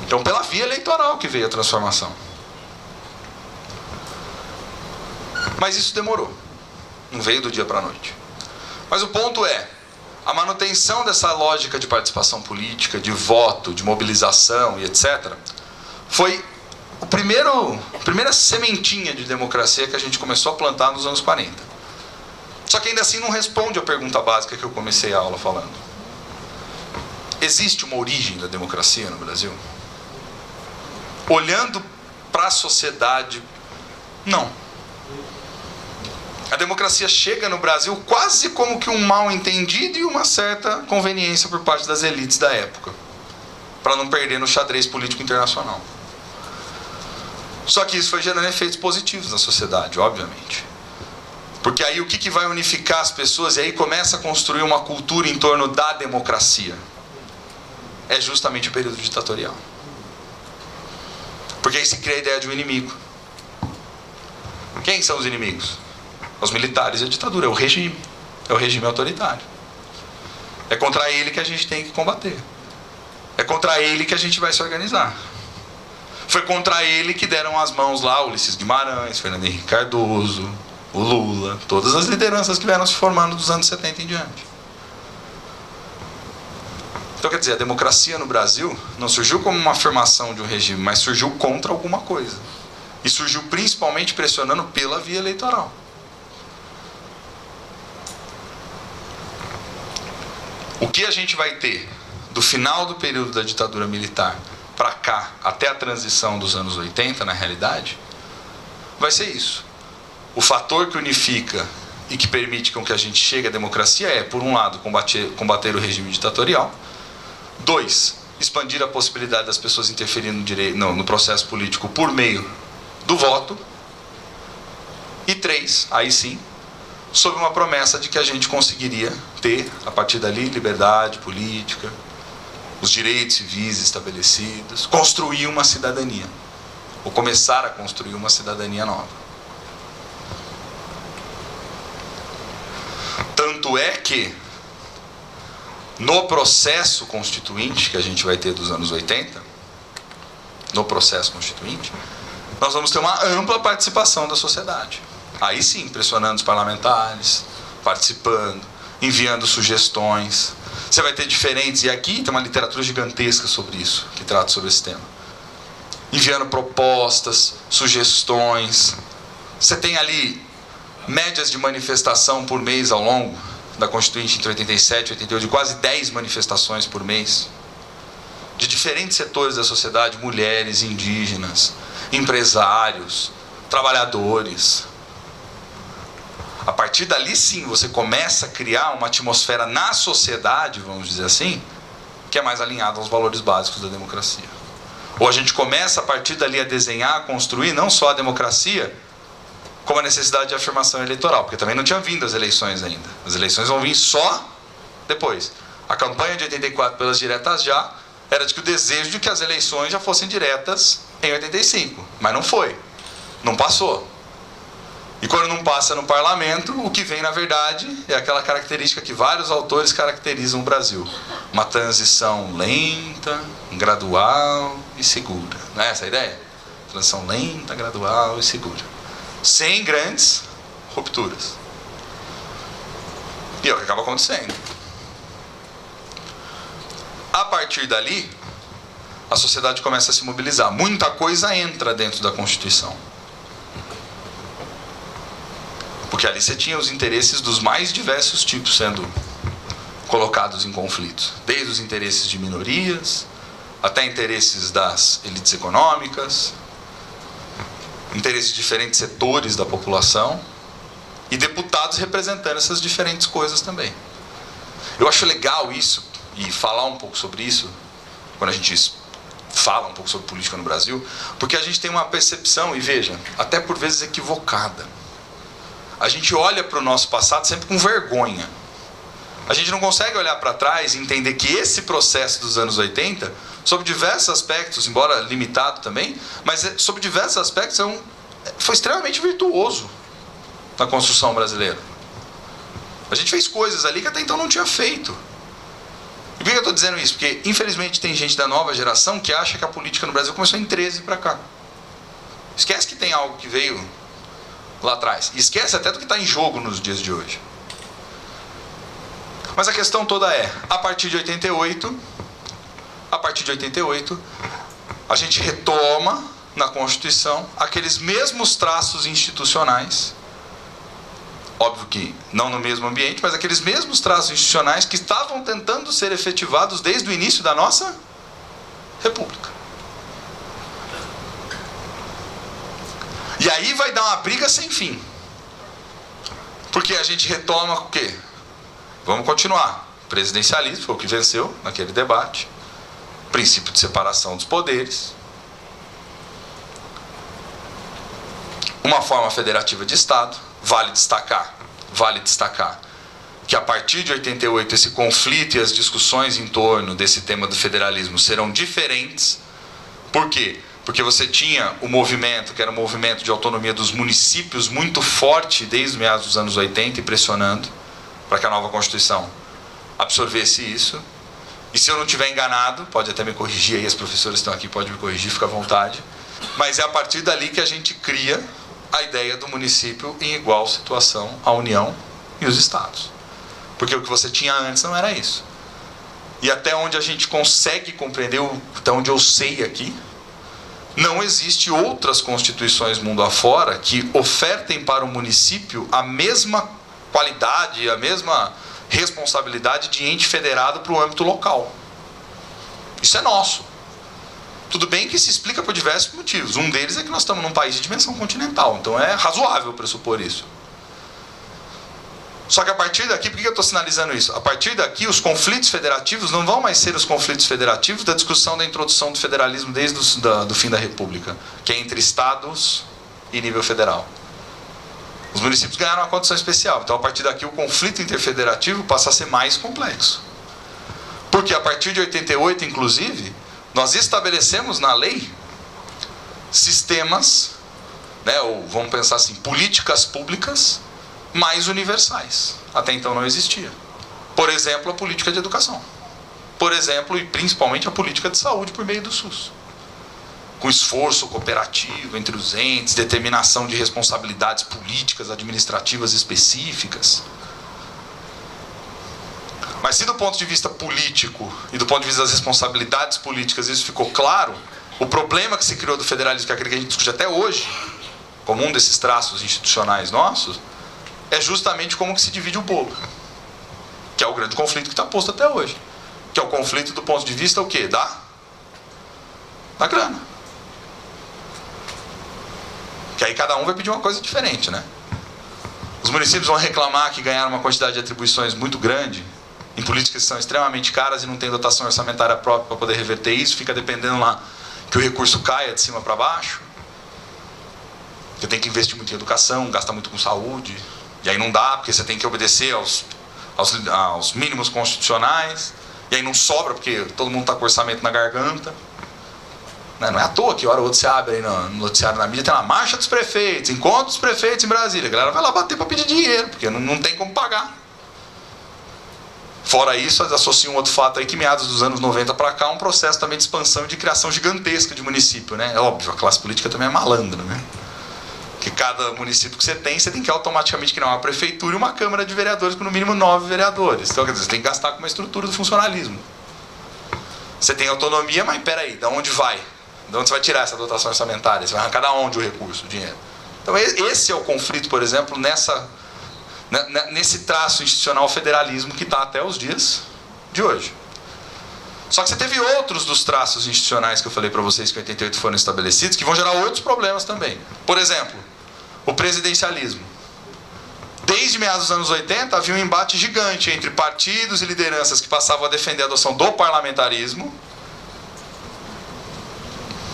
Então, pela via eleitoral que veio a transformação. Mas isso demorou. Não veio do dia para a noite. Mas o ponto é, a manutenção dessa lógica de participação política, de voto, de mobilização e etc., foi a primeira sementinha de democracia que a gente começou a plantar nos anos 40. Só que ainda assim não responde a pergunta básica que eu comecei a aula falando. Existe uma origem da democracia no Brasil? Olhando para a sociedade, não. A democracia chega no Brasil quase como que um mal entendido e uma certa conveniência por parte das elites da época, para não perder no xadrez político internacional. Só que isso foi gerando efeitos positivos na sociedade, obviamente. Porque aí o que vai unificar as pessoas e aí começa a construir uma cultura em torno da democracia? É justamente o período ditatorial. Porque aí se cria a ideia de um inimigo. Quem são os inimigos? Os militares e a ditadura, é o regime autoritário. É contra ele que a gente tem que combater. É contra ele que a gente vai se organizar. Foi contra ele que deram as mãos lá Ulisses Guimarães, Fernando Henrique Cardoso, o Lula, todas as lideranças que vieram se formando dos anos 70 em diante. Então, quer dizer, a democracia no Brasil não surgiu como uma afirmação de um regime, mas surgiu contra alguma coisa. E surgiu principalmente pressionando pela via eleitoral. O que a gente vai ter do final do período da ditadura militar para cá, até a transição dos anos 80, na realidade, vai ser isso. O fator que unifica e que permite com que a gente chegue à democracia é, por um lado, combater o regime ditatorial. 2, expandir a possibilidade das pessoas interferirem no processo político por meio do voto. E 3, aí sim, sob uma promessa de que a gente conseguiria ter, a partir dali, liberdade política, os direitos civis estabelecidos, construir uma cidadania, ou começar a construir uma cidadania nova. Tanto é que, no processo constituinte que a gente vai ter dos anos 80, no processo constituinte, nós vamos ter uma ampla participação da sociedade. Aí sim, pressionando os parlamentares, participando, enviando sugestões. Você vai ter diferentes, e aqui tem uma literatura gigantesca sobre isso, que trata sobre esse tema. Enviando propostas, sugestões. Você tem ali médias de manifestação por mês ao longo da Constituinte entre 87 e 88, de quase 10 manifestações por mês. De diferentes setores da sociedade, mulheres, indígenas, empresários, trabalhadores. A partir dali, sim, você começa a criar uma atmosfera na sociedade, vamos dizer assim, que é mais alinhada aos valores básicos da democracia. Ou a gente começa, a partir dali, a desenhar, a construir, não só a democracia, como a necessidade de afirmação eleitoral, porque também não tinha vindo as eleições ainda. As eleições vão vir só depois. A campanha de 84 pelas diretas já era de que o desejo de que as eleições já fossem diretas em 85. Mas não foi. Não passou. E quando não passa no parlamento, o que vem, na verdade, é aquela característica que vários autores caracterizam o Brasil. Uma transição lenta, gradual e segura. Não é essa a ideia? Transição lenta, gradual e segura. Sem grandes rupturas. E é o que acaba acontecendo. A partir dali, a sociedade começa a se mobilizar. Muita coisa entra dentro da Constituição. Porque ali você tinha os interesses dos mais diversos tipos sendo colocados em conflito. Desde os interesses de minorias, até interesses das elites econômicas, interesses de diferentes setores da população, e deputados representando essas diferentes coisas também. Eu acho legal isso, e falar um pouco sobre isso, quando a gente fala um pouco sobre política no Brasil, porque a gente tem uma percepção, e veja, até por vezes equivocada. A gente olha para o nosso passado sempre com vergonha. A gente não consegue olhar para trás e entender que esse processo dos anos 80, sob diversos aspectos, embora limitado também, mas sob diversos aspectos foi extremamente virtuoso na construção brasileira. A gente fez coisas ali que até então não tinha feito. E por que eu estou dizendo isso? Porque, infelizmente, tem gente da nova geração que acha que a política no Brasil começou em 13 para cá. Esquece que tem algo que veio lá atrás. E esquece até do que está em jogo nos dias de hoje. Mas a questão toda é, a partir de 88, a gente retoma na Constituição aqueles mesmos traços institucionais, óbvio que não no mesmo ambiente, mas aqueles mesmos traços institucionais que estavam tentando ser efetivados desde o início da nossa República. E aí vai dar uma briga sem fim. Porque a gente retoma o quê? Vamos continuar. Presidencialismo foi o que venceu naquele debate. Princípio de separação dos poderes. Uma forma federativa de Estado. Vale destacar que a partir de 88 esse conflito e as discussões em torno desse tema do federalismo serão diferentes. Por quê? Porque você tinha o movimento, que era o movimento de autonomia dos municípios, muito forte desde meados dos anos 80 e pressionando para que a nova Constituição absorvesse isso. E se eu não estiver enganado, pode até me corrigir aí, as professoras estão aqui, pode me corrigir, fica à vontade. Mas é a partir dali que a gente cria a ideia do município em igual situação à União e os estados. Porque o que você tinha antes não era isso. E até onde a gente consegue compreender, até onde eu sei aqui, não existe outras constituições mundo afora que ofertem para o município a mesma qualidade, a mesma responsabilidade de ente federado para o âmbito local. Isso é nosso. Tudo bem que se explica por diversos motivos. Um deles é que nós estamos num país de dimensão continental, então é razoável pressupor isso. Só que a partir daqui, por que eu estou sinalizando isso? A partir daqui, os conflitos federativos não vão mais ser os conflitos federativos da discussão da introdução do federalismo desde o fim da República, que é entre estados e nível federal. Os municípios ganharam uma condição especial. Então, a partir daqui, o conflito interfederativo passa a ser mais complexo. Porque a partir de 88, inclusive, nós estabelecemos na lei sistemas, né, ou vamos pensar assim, políticas públicas mais universais. Até então não existia. Por exemplo, a política de educação. Por exemplo, e principalmente a política de saúde por meio do SUS. Com esforço cooperativo entre os entes, determinação de responsabilidades políticas, administrativas específicas. Mas se do ponto de vista político e do ponto de vista das responsabilidades políticas isso ficou claro, o problema que se criou do federalismo, que é aquele que a gente discute até hoje, como um desses traços institucionais nossos, é justamente como que se divide o bolo. Que é o grande conflito que está posto até hoje. Que é o conflito do ponto de vista o quê? Da grana. Que aí cada um vai pedir uma coisa diferente, né? Os municípios vão reclamar que ganharam uma quantidade de atribuições muito grande em políticas que são extremamente caras e não tem dotação orçamentária própria para poder reverter isso, fica dependendo lá que o recurso caia de cima para baixo. Você tem que investir muito em educação, gasta muito com saúde, e aí não dá, porque você tem que obedecer aos mínimos constitucionais, E aí não sobra, porque todo mundo está com orçamento na garganta. Não é à toa que hora ou outra você abre aí no noticiário, na mídia, tem uma marcha dos prefeitos, encontro dos prefeitos em Brasília. A galera vai lá bater para pedir dinheiro, porque não tem como pagar. Fora isso, associa um outro fato aí que meados dos anos 90 para cá, um processo também de expansão e de criação gigantesca de município, né? É óbvio, a classe política também é malandra, né? Que cada município que você tem que automaticamente criar uma prefeitura e uma câmara de vereadores com no mínimo 9 vereadores. Então, quer dizer, você tem que gastar com uma estrutura do funcionalismo. Você tem autonomia, mas peraí, de onde vai? De onde você vai tirar essa dotação orçamentária? Você vai arrancar da onde o recurso, o dinheiro? Então, esse é o conflito, por exemplo, nesse traço institucional federalismo que está até os dias de hoje. Só que você teve outros dos traços institucionais que eu falei para vocês que em 88 foram estabelecidos, que vão gerar outros problemas também. Por exemplo, o presidencialismo. Desde meados dos anos 80, havia um embate gigante entre partidos e lideranças que passavam a defender a adoção do parlamentarismo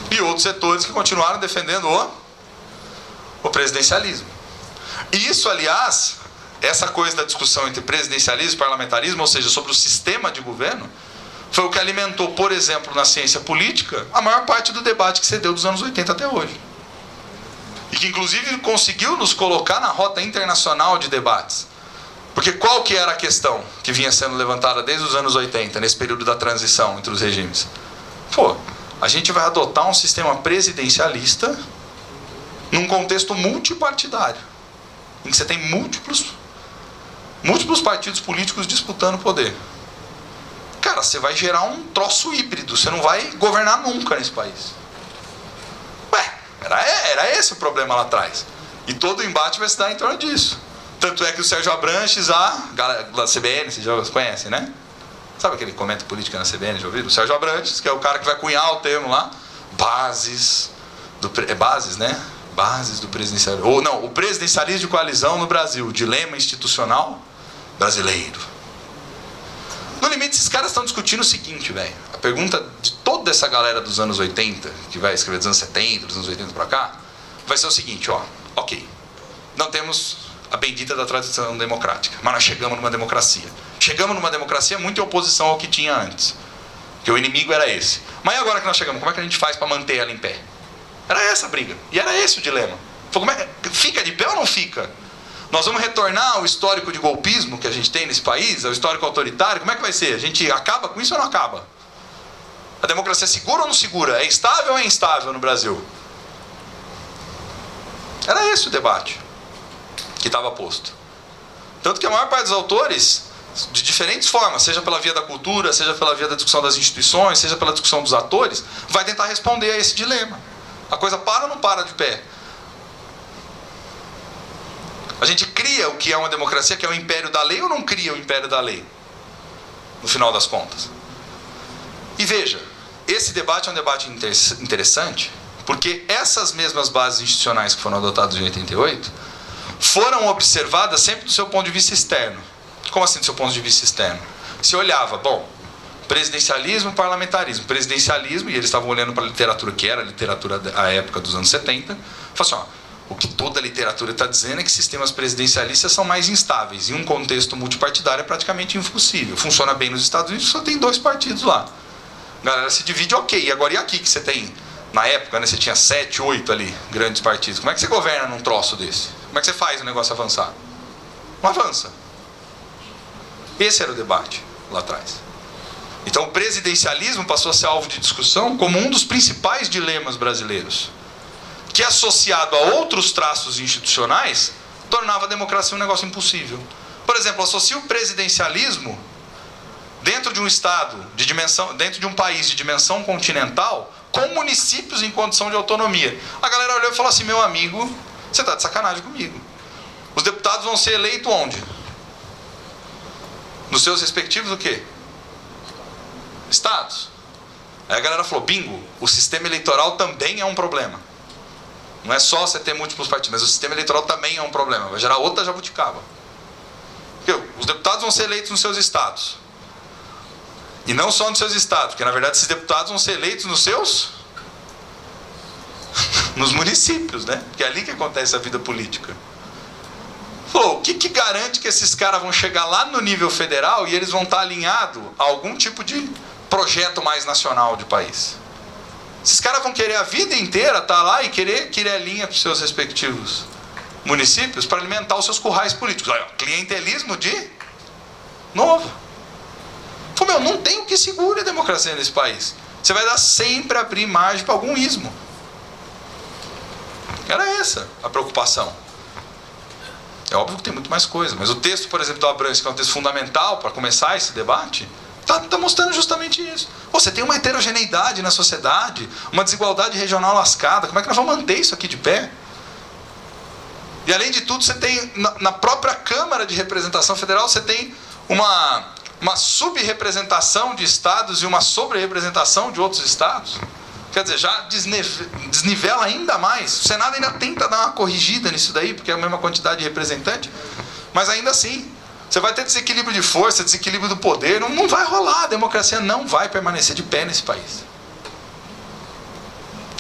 e outros setores que continuaram defendendo o presidencialismo. E isso, aliás, essa coisa da discussão entre presidencialismo e parlamentarismo, ou seja, sobre o sistema de governo, foi o que alimentou, por exemplo, na ciência política, a maior parte do debate que se deu dos anos 80 até hoje. E que, inclusive, conseguiu nos colocar na rota internacional de debates. Porque qual que era a questão que vinha sendo levantada desde os anos 80, nesse período da transição entre os regimes? Pô, a gente vai adotar um sistema presidencialista num contexto multipartidário, em que você tem múltiplos partidos políticos disputando poder. Cara, você vai gerar um troço híbrido, você não vai governar nunca nesse país. Ué, era esse o problema lá atrás. E todo o embate vai se dar em torno disso. Tanto é que o Sérgio Abranches, da CBN, vocês já conhecem, né? Sabe aquele que comenta política na CBN, já ouviram? O Sérgio Abranches, que é o cara que vai cunhar o termo lá, bases do presidencialismo. Ou não, o presidencialismo de coalizão no Brasil, dilema institucional brasileiro. No limite, esses caras estão discutindo o seguinte, velho. A pergunta de toda essa galera dos anos 80, que vai escrever dos anos 70, dos anos 80 pra cá, vai ser o seguinte, ó. Ok, não temos a bendita da tradição democrática, mas nós chegamos numa democracia. Chegamos numa democracia muito em oposição ao que tinha antes. Porque o inimigo era esse. Mas agora que nós chegamos, como é que a gente faz para manter ela em pé? Era essa a briga. E era esse o dilema. Fica de pé ou não fica? Nós vamos retornar ao histórico de golpismo que a gente tem nesse país, ao histórico autoritário, como é que vai ser? A gente acaba com isso ou não acaba? A democracia é segura ou não segura? É estável ou é instável no Brasil? Era esse o debate que estava posto. Tanto que a maior parte dos autores, de diferentes formas, seja pela via da cultura, seja pela via da discussão das instituições, seja pela discussão dos atores, vai tentar responder a esse dilema. A coisa para ou não para de pé? A gente cria o que é uma democracia, que é o império da lei, ou não cria o império da lei? No final das contas. E veja, esse debate é um debate interessante, porque essas mesmas bases institucionais que foram adotadas em 88 foram observadas sempre do seu ponto de vista externo. Como assim do seu ponto de vista externo? Se olhava, bom, presidencialismo e parlamentarismo. Presidencialismo, e eles estavam olhando para a literatura, que era a literatura da época dos anos 70, falaram assim, ó, o que toda a literatura está dizendo é que sistemas presidencialistas são mais instáveis. Em um contexto multipartidário é praticamente impossível. Funciona bem nos Estados Unidos, só tem 2 partidos lá. A galera se divide, ok. E agora e aqui que você tem? Na época, né, você tinha 7, 8 ali, grandes partidos. Como é que você governa num troço desse? Como é que você faz o negócio avançar? Não avança. Esse era o debate lá atrás. Então o presidencialismo passou a ser alvo de discussão como um dos principais dilemas brasileiros, que associado a outros traços institucionais, tornava a democracia um negócio impossível. Por exemplo, associa o presidencialismo dentro de um estado, dentro de um país de dimensão continental, com municípios em condição de autonomia. A galera olhou e falou assim, meu amigo, você está de sacanagem comigo. Os deputados vão ser eleitos onde? Nos seus respectivos o quê? Estados. Aí a galera falou, bingo, o sistema eleitoral também é um problema. Não é só você ter múltiplos partidos, mas o sistema eleitoral também é um problema. Vai gerar outra jabuticaba. Porque os deputados vão ser eleitos nos seus estados. E não só nos seus estados, porque na verdade esses deputados vão ser eleitos nos seus... nos municípios, né? Porque é ali que acontece a vida política. Falou, o que garante que esses caras vão chegar lá no nível federal e eles vão estar alinhados a algum tipo de projeto mais nacional de país? Esses caras vão querer a vida inteira estar lá e querer a linha para os seus respectivos municípios para alimentar os seus currais políticos. Olha, clientelismo de novo. Falou, não tem o que segure a democracia nesse país. Você vai dar sempre abrir margem para algum ismo. Era essa a preocupação. É óbvio que tem muito mais coisa, mas o texto, por exemplo, do Abrantes, que é um texto fundamental para começar esse debate, está mostrando justamente isso. Você tem uma heterogeneidade na sociedade, uma desigualdade regional lascada. Como é que nós vamos manter isso aqui de pé? E além de tudo, você tem, na própria Câmara de Representação Federal, você tem uma subrepresentação de estados e uma sobre-representação de outros estados. Quer dizer, já desnivela ainda mais. O Senado ainda tenta dar uma corrigida nisso daí, porque é a mesma quantidade de representante, mas ainda assim, você vai ter desequilíbrio de força, desequilíbrio do poder, não vai rolar, a democracia não vai permanecer de pé nesse país.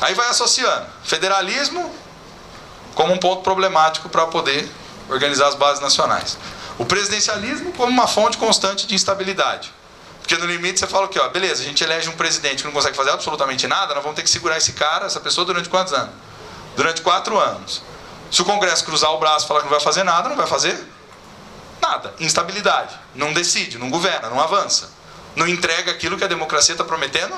Aí vai associando federalismo como um ponto problemático para poder organizar as bases nacionais. O presidencialismo como uma fonte constante de instabilidade. Porque no limite você fala o quê? Ó, beleza, a gente elege um presidente que não consegue fazer absolutamente nada, nós vamos ter que segurar esse cara, essa pessoa durante quantos anos? Durante 4 anos. Se o Congresso cruzar o braço e falar que não vai fazer nada, não vai fazer nada. Instabilidade. Não decide, não governa, não avança. Não entrega aquilo que a democracia está prometendo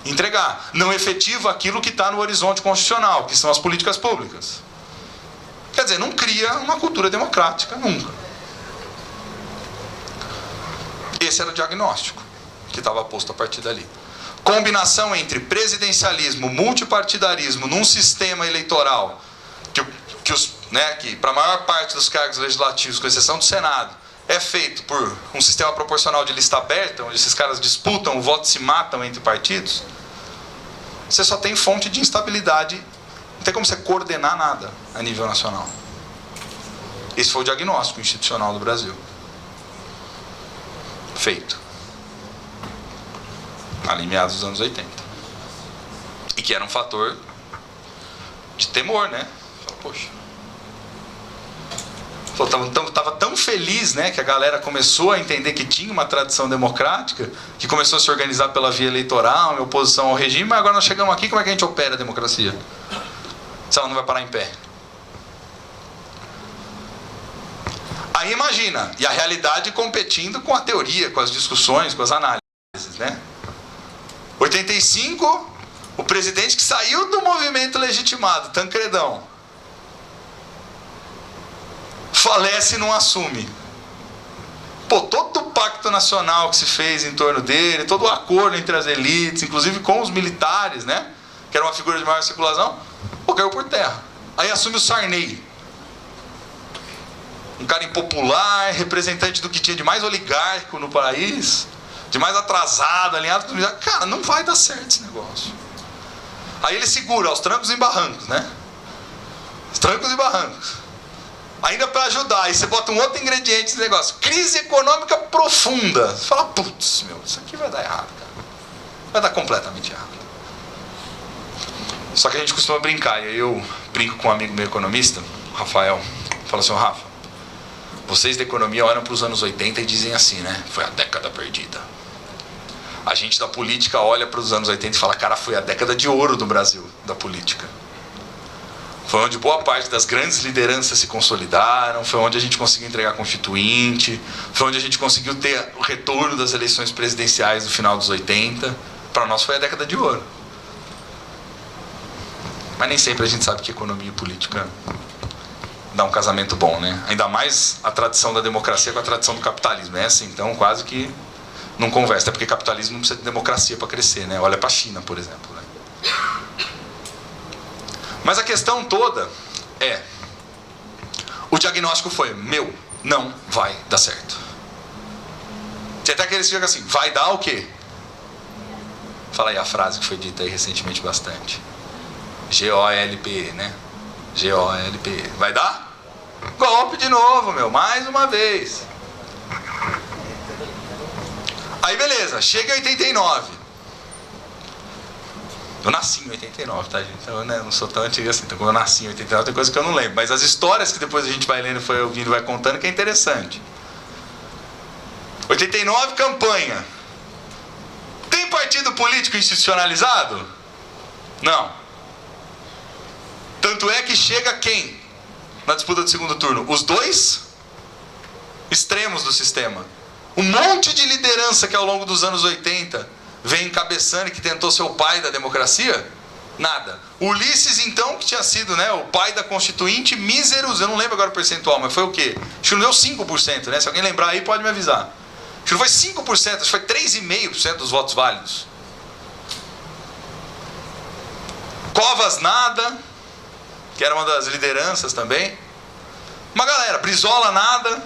entregar. Não efetiva aquilo que está no horizonte constitucional, que são as políticas públicas. Quer dizer, não cria uma cultura democrática nunca. Esse era o diagnóstico que estava posto a partir dali. Combinação entre presidencialismo, multipartidarismo num sistema eleitoral que para a maior parte dos cargos legislativos, com exceção do Senado, é feito por um sistema proporcional de lista aberta, onde esses caras disputam o voto e se matam entre partidos, você só tem fonte de instabilidade, não tem como você coordenar nada a nível nacional. Esse foi o diagnóstico institucional do Brasil. Feito. Ali em meados dos anos 80. E que era um fator de temor, né? Poxa. Estava tão feliz, né, que a galera começou a entender que tinha uma tradição democrática, que começou a se organizar pela via eleitoral, em oposição ao regime, mas agora nós chegamos aqui, como é que a gente opera a democracia? Se ela não vai parar em pé. Aí imagina, e a realidade competindo com a teoria, com as discussões, com as análises, né? 85, o presidente que saiu do movimento legitimado, Tancredão, falece e não assume. Pô, todo o pacto nacional que se fez em torno dele, todo o acordo entre as elites, inclusive com os militares, né? Que era uma figura de maior circulação, pô, caiu por terra. Aí assume o Sarney. Um cara impopular, representante do que tinha de mais oligárquico no país, de mais atrasado, alinhado com os... Cara, não vai dar certo esse negócio. Aí ele segura aos trancos e barrancos, né? Os trancos e barrancos. Ainda para ajudar, aí você bota um outro ingrediente nesse negócio. Crise econômica profunda. Você fala, putz, meu, isso aqui vai dar errado, cara. Vai dar completamente errado. Só que a gente costuma brincar, e aí eu brinco com um amigo meu economista, o Rafael, falo assim, Rafa, vocês da economia olham para os anos 80 e dizem assim, né? Foi a década perdida. A gente da política olha para os anos 80 e fala, cara, foi a década de ouro do Brasil, da política. Foi onde boa parte das grandes lideranças se consolidaram, foi onde a gente conseguiu entregar a Constituinte, foi onde a gente conseguiu ter o retorno das eleições presidenciais no final dos 80. Para nós foi a década de ouro. Mas nem sempre a gente sabe que economia e política dá um casamento bom, né? Ainda mais a tradição da democracia com a tradição do capitalismo. Essa, então, quase que não conversa. Até porque capitalismo não precisa de democracia para crescer, né? Olha para a China, por exemplo, né? Mas a questão toda é... O diagnóstico foi, não vai dar certo. Tem até aqueles que ficam assim, vai dar o quê? Fala aí a frase que foi dita aí recentemente bastante. G-O-L-P-E, né? G-O-L-P-E. Vai dar? Golpe de novo, mais uma vez. Aí beleza, chega em 89. Eu nasci em 89, tá, gente? Então, né, não sou tão antigo assim. Então, quando eu nasci em 89, tem coisa que eu não lembro. Mas as histórias que depois a gente vai lendo, foi ouvindo, vai contando, que é interessante. 89, campanha. Tem partido político institucionalizado? Não. Tanto é que chega quem na disputa do segundo turno? Os dois extremos do sistema. Um monte de liderança que ao longo dos anos 80 vem encabeçando e que tentou ser o pai da democracia? Nada. Ulisses, então, que tinha sido, né, o pai da Constituinte, míseros, eu não lembro agora o percentual, mas foi o quê? Acho que não deu 5%, né? Se alguém lembrar aí, pode me avisar. Acho que não foi 5%, acho que foi 3,5% dos votos válidos. Covas nada, que era uma das lideranças também. Uma galera, Brizola nada,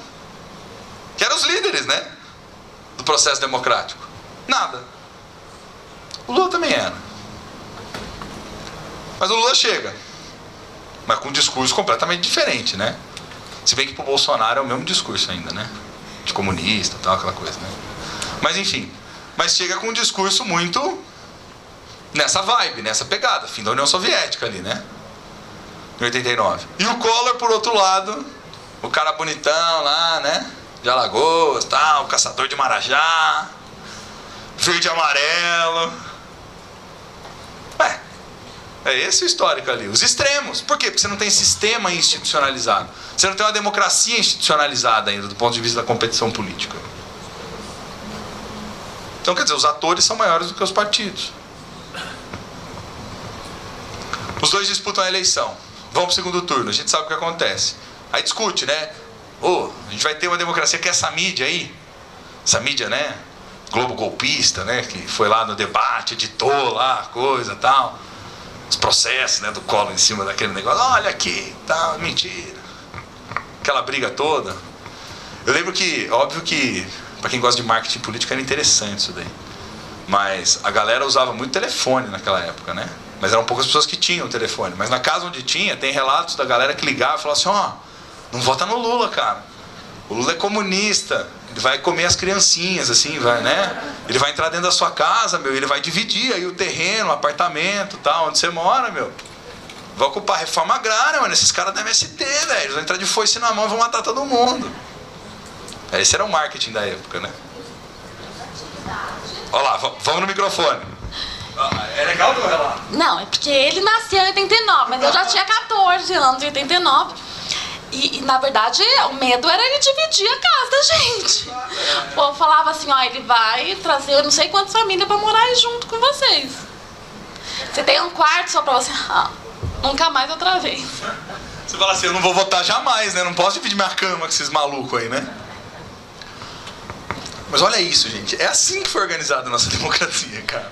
que eram os líderes, né, do processo democrático. Nada. O Lula também era. Mas o Lula chega, mas com um discurso completamente diferente, né? Se bem que pro Bolsonaro é o mesmo discurso ainda, né? De comunista e tal, aquela coisa, né? Mas enfim, mas chega com um discurso muito nessa vibe, nessa pegada, fim da União Soviética ali, né? Em 89. E o Collor, por outro lado, o cara bonitão lá, né? De Alagoas, tal, o caçador de Marajá, verde e amarelo. É esse o histórico ali, os extremos. Por quê? Porque você não tem sistema institucionalizado. Você não tem uma democracia institucionalizada ainda, do ponto de vista da competição política. Então, quer dizer, os atores são maiores do que os partidos. Os dois disputam a eleição. Vão para o segundo turno, a gente sabe o que acontece. Aí discute, né? A gente vai ter uma democracia que é essa mídia aí. Essa mídia, né? Globo golpista, né? Que foi lá no debate, editou lá, coisa e tal. Os processos, né, do Collor em cima daquele negócio. Olha aqui, tá, mentira. Aquela briga toda. Eu lembro que, óbvio que, para quem gosta de marketing político, era interessante isso daí. Mas a galera usava muito telefone naquela época, né? Mas eram poucas pessoas que tinham telefone. Mas na casa onde tinha, tem relatos da galera que ligava e falava assim, não vota no Lula, cara. O Lula é comunista. Ele vai comer as criancinhas, assim, vai, né? Ele vai entrar dentro da sua casa, meu. Ele vai dividir aí o terreno, o apartamento, tal, onde você mora, meu. Vai ocupar a reforma agrária, mano. Esses caras da MST, velho. Eles vão entrar de foice na mão e vão matar todo mundo. Esse era o marketing da época, né? Olha lá, vamos no microfone. É legal o teu relato? Não, é porque ele nasceu em 89, mas eu já tinha 14 anos em 89. E, na verdade, o medo era ele dividir a casa da gente. O povo falava assim, ele vai trazer eu não sei quantas famílias pra morar aí junto com vocês. Você tem um quarto só pra você? Nunca mais outra vez. Você fala assim, eu não vou votar jamais, né? Não posso dividir minha cama com esses malucos aí, né? Mas olha isso, gente. É assim que foi organizada a nossa democracia, cara.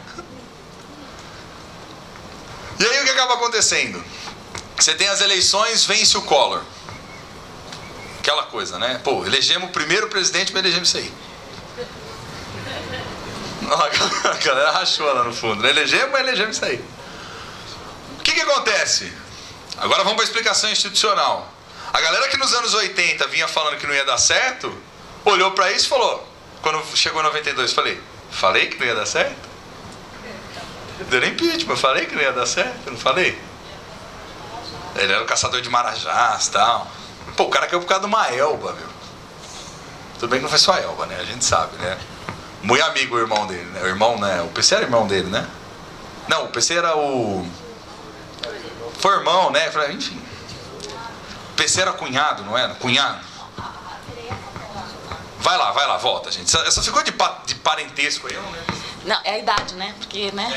E aí o que acaba acontecendo? Você tem as eleições, vence o Collor. Aquela coisa, né? Pô, elegemos o primeiro presidente, mas elegemos isso aí. A galera rachou lá no fundo. Né? Elegemos isso aí. O que acontece? Agora vamos para a explicação institucional. A galera que nos anos 80 vinha falando que não ia dar certo, olhou para isso e falou, quando chegou em 92, falei que não ia dar certo? Deu nem impeachment, falei que não ia dar certo, não falei? Ele era o caçador de Marajás e tal. Pô, o cara caiu por causa de uma Elba, meu. Tudo bem que não foi só a Elba, né? A gente sabe, né? Muito amigo o irmão dele, né? O irmão, né? O PC era irmão dele, né? Não, o PC era o... Foi irmão, né? Enfim. O PC era cunhado, não era? Cunhado. Vai lá, volta, gente. Essa ficou de parentesco aí, eu não lembro. Não, é a idade, né? Porque, né?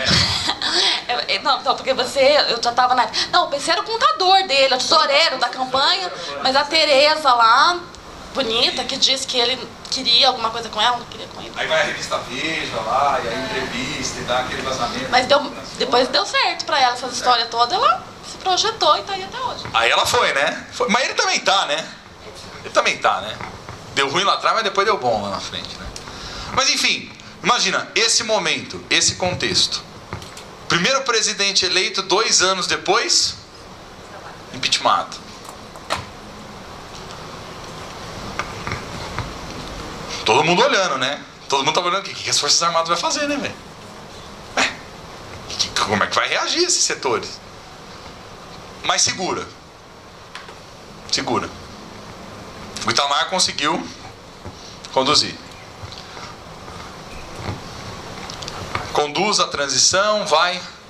Não, porque eu já tava na... Não, o PC era o contador dele, o tesoureiro da campanha, mas a Tereza lá, bonita, que disse que ele queria alguma coisa com ela, não queria com ele. Aí vai a revista Veja lá, e a entrevista, e dá aquele vazamento. Mas depois deu certo pra ela, essas histórias todas, ela se projetou e tá aí até hoje. Aí ela foi, né? Mas ele também tá, né? Deu ruim lá atrás, mas depois deu bom lá na frente, né? Mas enfim... Imagina, esse momento, esse contexto. Primeiro presidente eleito 2 anos depois, impeachmentado. Todo mundo olhando, né? Todo mundo tava olhando o que as Forças Armadas vai fazer, né, velho? Como é que vai reagir esses setores? Mas segura. Segura. O Itamar conseguiu conduzir. Conduz a transição,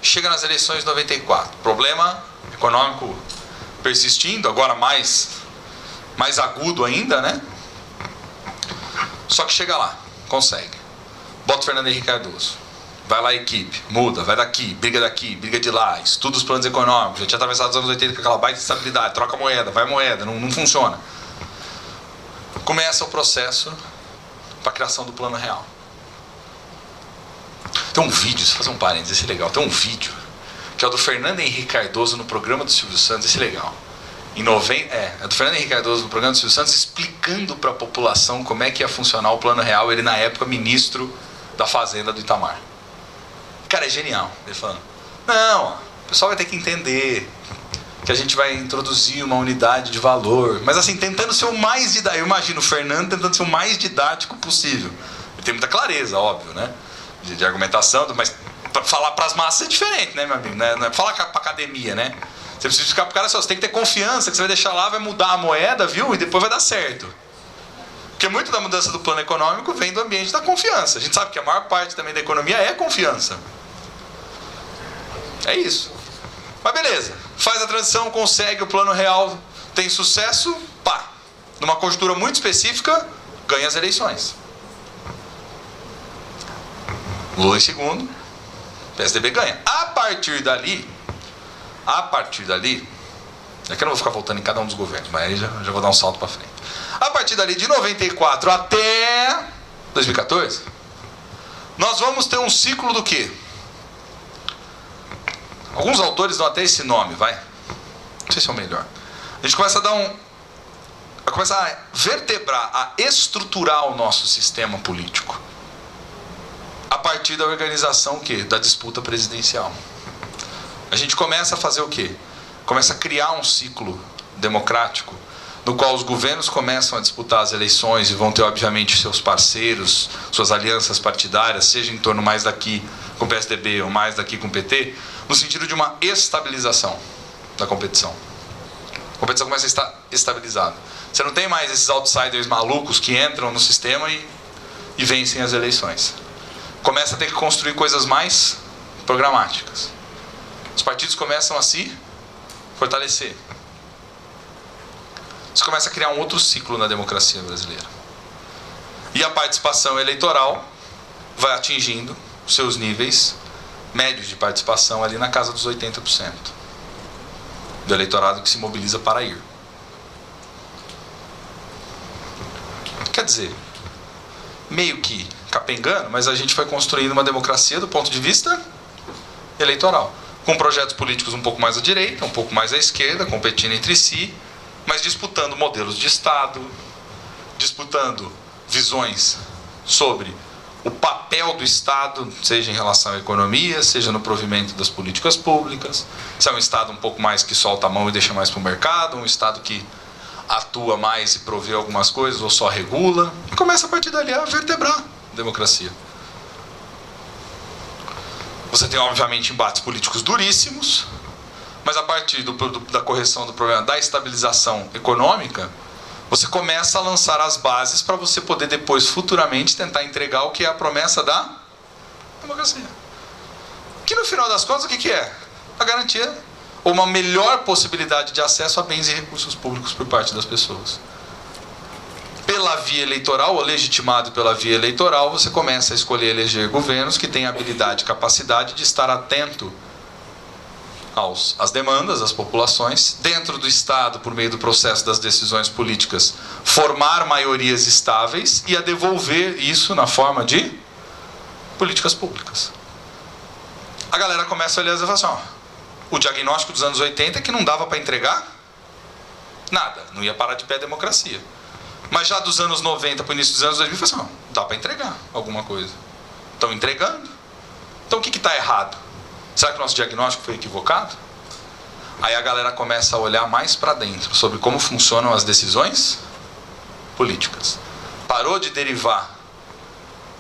chega nas eleições de 94. Problema econômico persistindo, agora mais agudo ainda, né? Só que chega lá, consegue. Bota o Fernando Henrique Cardoso. Vai lá a equipe, muda, vai daqui, briga de lá, estuda os planos econômicos. Já tinha atravessado os anos 80 com aquela baita estabilidade, troca moeda, vai moeda, não funciona. Começa o processo para a criação do Plano Real. Tem um vídeo, se fazer um parênteses, esse é legal. Tem um vídeo que é o do Fernando Henrique Cardoso no programa do Silvio Santos, esse é legal. É do Fernando Henrique Cardoso no programa do Silvio Santos explicando para a população como é que ia funcionar o Plano Real, ele na época ministro da Fazenda do Itamar. Cara, é genial. Ele falando, não, o pessoal vai ter que entender que a gente vai introduzir uma unidade de valor, mas assim, tentando ser o mais didático. Eu imagino o Fernando tentando ser o mais didático possível. Ele tem muita clareza, óbvio, né? De argumentação, mas para falar para as massas é diferente, né, meu amigo? Não é falar para academia, né? Você precisa explicar para o cara, você tem que ter confiança que você vai deixar lá, vai mudar a moeda, viu? E depois vai dar certo. Porque muito da mudança do plano econômico vem do ambiente da confiança. A gente sabe que a maior parte também da economia é confiança. É isso. Mas beleza, faz a transição, consegue o Plano Real, tem sucesso, numa conjuntura muito específica, ganha as eleições. Lula em segundo, PSDB ganha. A partir dali, é que eu não vou ficar voltando em cada um dos governos, mas aí já vou dar um salto para frente. A partir dali, de 94 até 2014, nós vamos ter um ciclo do quê? Alguns autores dão até esse nome, não sei se é o melhor. A gente começa a vai começar a vertebrar, a estruturar o nosso sistema político. A partir da organização o quê? Da disputa presidencial. A gente começa a fazer o quê? Começa a criar um ciclo democrático no qual os governos começam a disputar as eleições e vão ter, obviamente, seus parceiros, suas alianças partidárias, seja em torno mais daqui com o PSDB ou mais daqui com o PT, no sentido de uma estabilização da competição. A competição começa a estar estabilizada. Você não tem mais esses outsiders malucos que entram no sistema e vencem as eleições. Começa a ter que construir coisas mais programáticas. Os partidos começam a se fortalecer. Você começa a criar um outro ciclo na democracia brasileira. E a participação eleitoral vai atingindo seus níveis médios de participação ali na casa dos 80% do eleitorado que se mobiliza para ir. Quer dizer, meio que capengando, mas a gente foi construindo uma democracia do ponto de vista eleitoral, com projetos políticos um pouco mais à direita, um pouco mais à esquerda, competindo entre si, mas disputando modelos de Estado, disputando visões sobre o papel do Estado, seja em relação à economia, seja no provimento das políticas públicas, se é um Estado um pouco mais que solta a mão e deixa mais para o mercado, um Estado que atua mais e provê algumas coisas ou só regula, e começa a partir dali a vertebrar a democracia. Você tem, obviamente, embates políticos duríssimos, mas a partir da correção do problema da estabilização econômica, você começa a lançar as bases para você poder depois, futuramente, tentar entregar o que é a promessa da democracia. Que no final das contas, o que é? A garantia ou uma melhor possibilidade de acesso a bens e recursos públicos por parte das pessoas. Pela via eleitoral, ou legitimado pela via eleitoral, você começa a escolher eleger governos que têm habilidade e capacidade de estar atento às demandas das populações, dentro do Estado, por meio do processo das decisões políticas, formar maiorias estáveis e a devolver isso na forma de políticas públicas. A galera começa a olhar e fala assim, o diagnóstico dos anos 80 é que não dava para entregar nada, não ia parar de pé a democracia. Mas já dos anos 90 para o início dos anos 2000, fala assim, dá para entregar alguma coisa. Estão entregando. Então o que está errado? Será que o nosso diagnóstico foi equivocado? Aí a galera começa a olhar mais para dentro sobre como funcionam as decisões políticas. Parou de derivar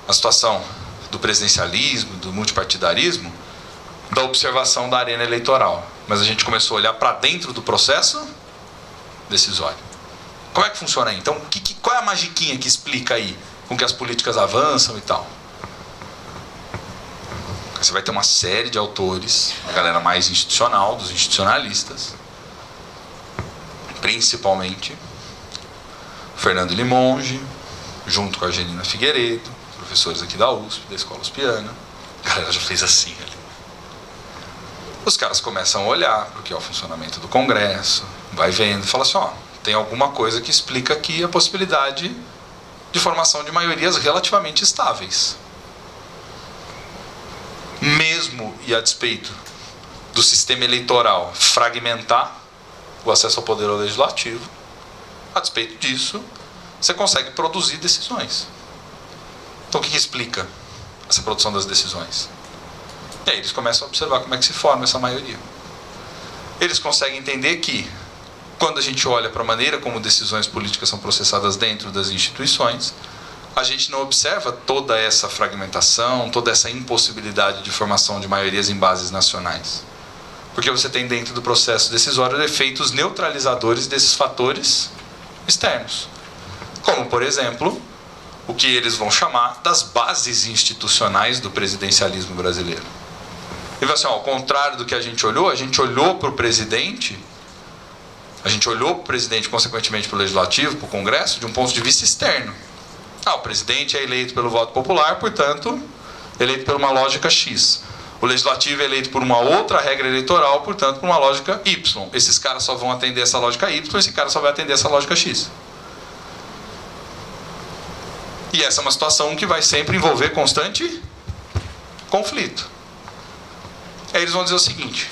a situação do presidencialismo, do multipartidarismo, da observação da arena eleitoral, mas a gente começou a olhar para dentro do processo decisório. Como é que funciona aí? Então, qual é a magiquinha que explica aí com que as políticas avançam e tal? Você vai ter uma série de autores, a galera mais institucional, dos institucionalistas, principalmente Fernando Limonge, junto com a Angelina Figueiredo, professores aqui da USP, da Escola Uspiana. A galera já fez assim ali. Os caras começam a olhar para o que é o funcionamento do Congresso, vai vendo e fala assim, ó, tem alguma coisa que explica aqui a possibilidade de formação de maiorias relativamente estáveis. Mesmo e a despeito do sistema eleitoral fragmentar o acesso ao poder ao legislativo, a despeito disso, você consegue produzir decisões. Então o que explica essa produção das decisões? E aí eles começam a observar como é que se forma essa maioria. Eles conseguem entender que, quando a gente olha para a maneira como decisões políticas são processadas dentro das instituições, a gente não observa toda essa fragmentação, toda essa impossibilidade de formação de maiorias em bases nacionais. Porque você tem dentro do processo decisório efeitos neutralizadores desses fatores externos. Como, por exemplo, o que eles vão chamar das bases institucionais do presidencialismo brasileiro. E assim, ó, ao contrário do que a gente olhou para o presidente, consequentemente para o legislativo, para o Congresso, de um ponto de vista externo. O presidente é eleito pelo voto popular, portanto, eleito por uma lógica X. O legislativo é eleito por uma outra regra eleitoral, portanto, por uma lógica Y. Esses caras só vão atender essa lógica Y, esse cara só vai atender essa lógica X. E essa é uma situação que vai sempre envolver constante conflito. Aí eles vão dizer o seguinte,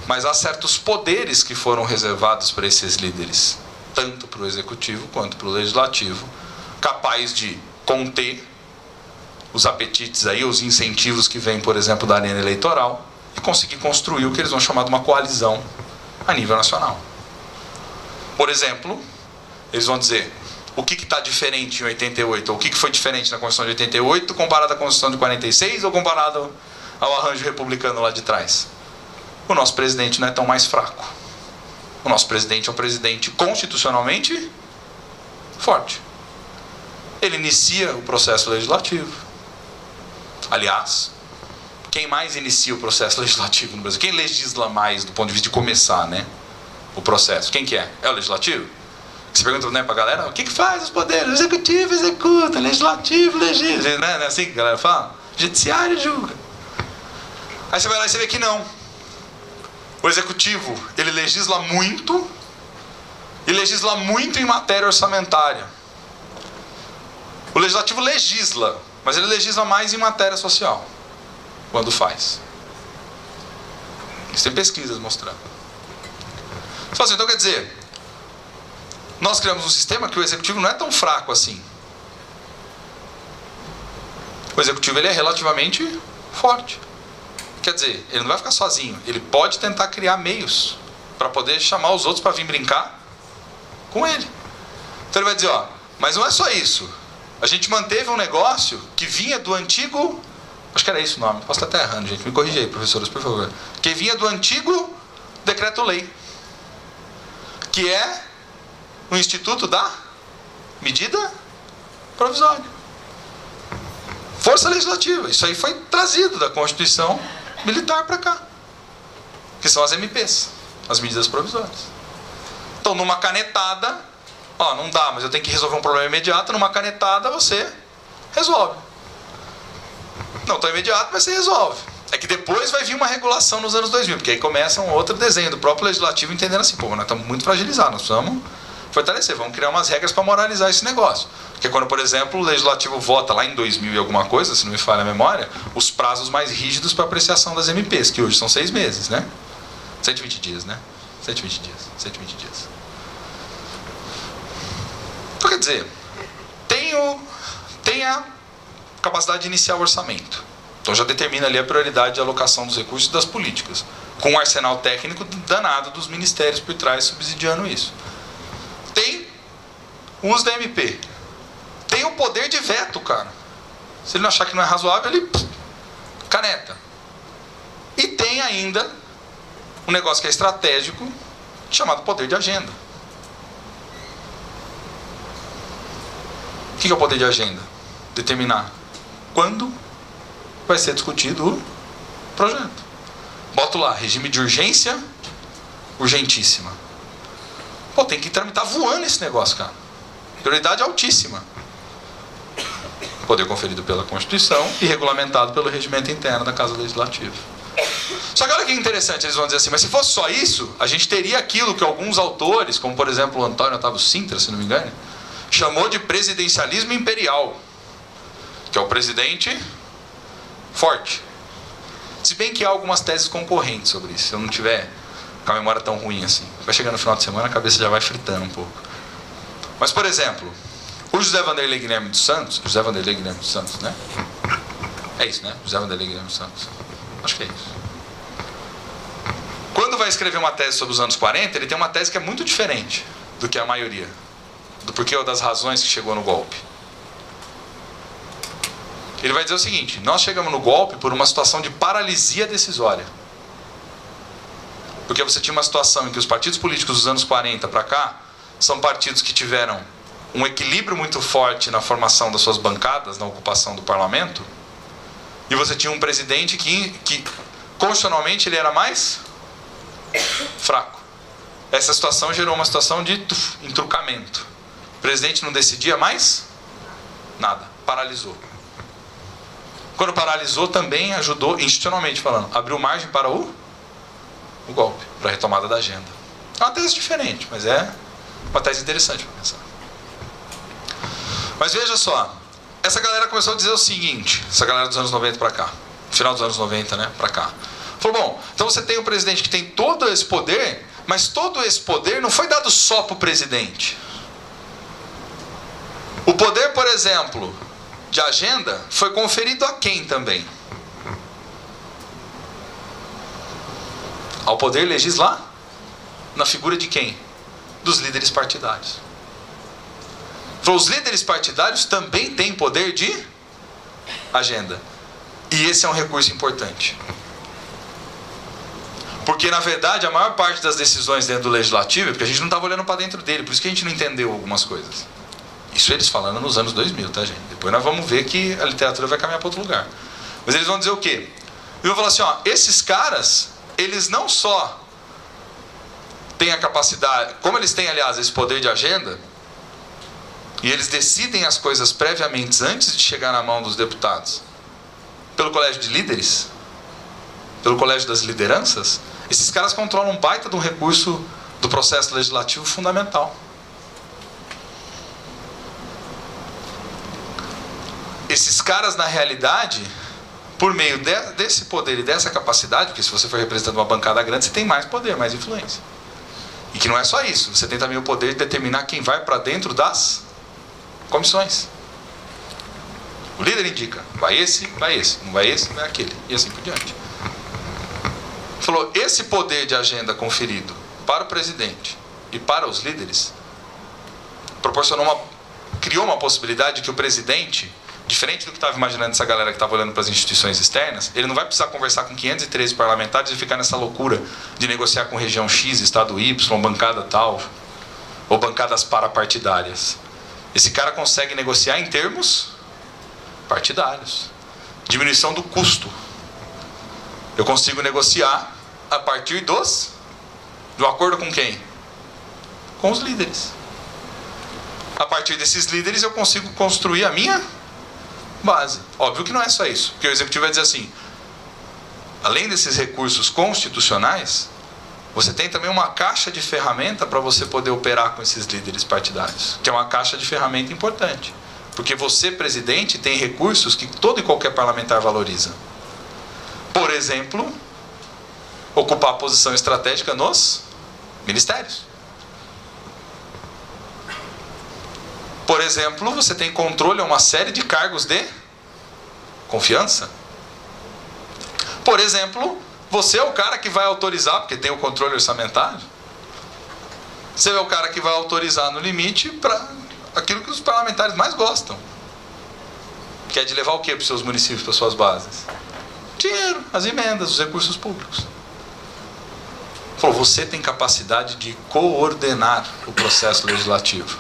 mas há certos poderes que foram reservados para esses líderes, tanto para o executivo quanto para o legislativo, capaz de conter os apetites aí, os incentivos que vêm, por exemplo, da arena eleitoral, e conseguir construir o que eles vão chamar de uma coalizão a nível nacional. Por exemplo, eles vão dizer o que está diferente em 88, ou o que foi diferente na Constituição de 88 comparado à Constituição de 46 ou comparado ao arranjo republicano lá de trás. O nosso presidente não é tão mais fraco. O nosso presidente é um presidente constitucionalmente forte. Ele inicia o processo legislativo. Aliás, quem mais inicia o processo legislativo no Brasil? Quem legisla mais do ponto de vista de começar, né, o processo? Quem que é? É o legislativo? Você pergunta, né, pra galera, o que faz os poderes? O executivo executa, legislativo legisla. Não é assim que a galera fala? Judiciário julga. Aí você vai lá e você vê que não. O executivo, ele legisla muito, e legisla muito em matéria orçamentária. O legislativo legisla, mas ele legisla mais em matéria social, quando faz. Isso tem pesquisas mostrando. Então quer dizer, nós criamos um sistema que o executivo não é tão fraco assim. O executivo ele é relativamente forte. Quer dizer, ele não vai ficar sozinho. Ele pode tentar criar meios para poder chamar os outros para vir brincar com ele. Então ele vai dizer, ó, mas não é só isso. A gente manteve um negócio que vinha do antigo... Acho que era isso o nome. Posso estar até errando, gente. Me corrija aí, professores, por favor. Que vinha do antigo decreto-lei. Que é o Instituto da Medida Provisória. Força legislativa. Isso aí foi trazido da Constituição Militar para cá. Que são as MPs. As medidas provisórias. Então, numa canetada... Ó, não dá, mas eu tenho que resolver um problema imediato. Numa canetada você resolve. Não tão imediato, mas você resolve. É que depois vai vir uma regulação nos anos 2000, porque aí começa um outro desenho do próprio legislativo entendendo assim, pô, nós estamos muito fragilizados, nós precisamos fortalecer, vamos criar umas regras para moralizar esse negócio. Porque quando, por exemplo, o legislativo vota lá em 2000 e alguma coisa, se não me falha a memória, os prazos mais rígidos para apreciação das MPs, que hoje são 6 meses, né? 120 dias, né? 120 dias, 120 dias. Então, quer dizer, tem a capacidade de iniciar o orçamento. Então já determina ali a prioridade de alocação dos recursos e das políticas. Com um arsenal técnico danado dos ministérios por trás subsidiando isso. Tem o uso da MP. Tem o poder de veto, cara. Se ele não achar que não é razoável, ele caneta. tem ainda um negócio que é estratégico, chamado poder de agenda. O que é o poder de agenda? Determinar quando vai ser discutido o projeto. Boto lá, regime de urgência, urgentíssima. Pô, tem que tramitar voando esse negócio, cara. Prioridade altíssima. Poder conferido pela Constituição e regulamentado pelo regimento interno da Casa Legislativa. Só que olha que interessante, eles vão dizer assim, mas se fosse só isso, a gente teria aquilo que alguns autores, como por exemplo o Antônio Otávio Sintra, se não me engano, chamou de presidencialismo imperial, que é o presidente forte. Se bem que há algumas teses concorrentes sobre isso, se eu não tiver com a memória tão ruim assim. Vai chegar no final de semana, a cabeça já vai fritando um pouco. Mas, por exemplo, o José Vanderlei Guilherme dos Santos, né? É isso, né? José Vanderlei Guilherme dos Santos. Acho que é isso. Quando vai escrever uma tese sobre os anos 40, ele tem uma tese que é muito diferente do que a maioria. Do porquê ou das razões que chegou no golpe. Ele vai dizer o seguinte: nós chegamos no golpe por uma situação de paralisia decisória. Porque você tinha uma situação em que os partidos políticos dos anos 40 para cá são partidos que tiveram um equilíbrio muito forte na formação das suas bancadas, na ocupação do parlamento, e você tinha um presidente que constitucionalmente ele era mais fraco. Essa situação gerou uma situação de entrucamento. O presidente não decidia mais nada, paralisou. Quando paralisou, também ajudou, institucionalmente falando, abriu margem para o golpe, para a retomada da agenda. É uma tese diferente, mas é uma tese interessante para pensar. Mas veja só, essa galera começou a dizer o seguinte, essa galera dos anos 90 para cá, final dos anos 90, né, para cá. Falou, bom, então você tem um presidente que tem todo esse poder, mas todo esse poder não foi dado só para o presidente. O poder, por exemplo, de agenda foi conferido a quem também? Ao poder legislar? Na figura de quem? Dos líderes partidários. Os líderes partidários também têm poder de agenda. E esse é um recurso importante. Porque, na verdade, a maior parte das decisões dentro do legislativo, porque a gente não estava olhando para dentro dele, por isso que a gente não entendeu algumas coisas. Isso eles falando nos anos 2000, tá, gente? Depois nós vamos ver que a literatura vai caminhar para outro lugar. Mas eles vão dizer o quê? Eles vão falar assim, ó, esses caras, eles não só têm a capacidade, como eles têm, aliás, esse poder de agenda, e eles decidem as coisas previamente antes de chegar na mão dos deputados, pelo colégio de líderes, pelo colégio das lideranças, esses caras controlam um baita de um recurso do processo legislativo fundamental. Esses caras, na realidade, por meio desse poder e dessa capacidade, porque se você for representando uma bancada grande, você tem mais poder, mais influência. E que não é só isso, você tem também o poder de determinar quem vai para dentro das comissões. O líder indica, vai esse, não vai esse, vai aquele, e assim por diante. Falou, esse poder de agenda conferido para o presidente e para os líderes criou uma possibilidade de que o presidente, diferente do que estava imaginando essa galera que estava olhando para as instituições externas, ele não vai precisar conversar com 513 parlamentares e ficar nessa loucura de negociar com região X, estado Y, bancada tal, ou bancadas parapartidárias. Esse cara consegue negociar em termos partidários. Diminuição do custo. Eu consigo negociar a partir de um acordo com quem? Com os líderes. A partir desses líderes eu consigo construir a minha base. Óbvio que não é só isso, porque o executivo vai dizer assim, além desses recursos constitucionais, você tem também uma caixa de ferramenta para você poder operar com esses líderes partidários, que é uma caixa de ferramenta importante, porque você, presidente, tem recursos que todo e qualquer parlamentar valoriza. Por exemplo, ocupar posição estratégica nos ministérios. Por exemplo, você tem controle a uma série de cargos de confiança. Por exemplo, você é o cara que vai autorizar, porque tem o controle orçamentário, você é o cara que vai autorizar no limite para aquilo que os parlamentares mais gostam. Que é de levar o quê para os seus municípios, para as suas bases? Dinheiro, as emendas, os recursos públicos. Falou, você tem capacidade de coordenar o processo legislativo.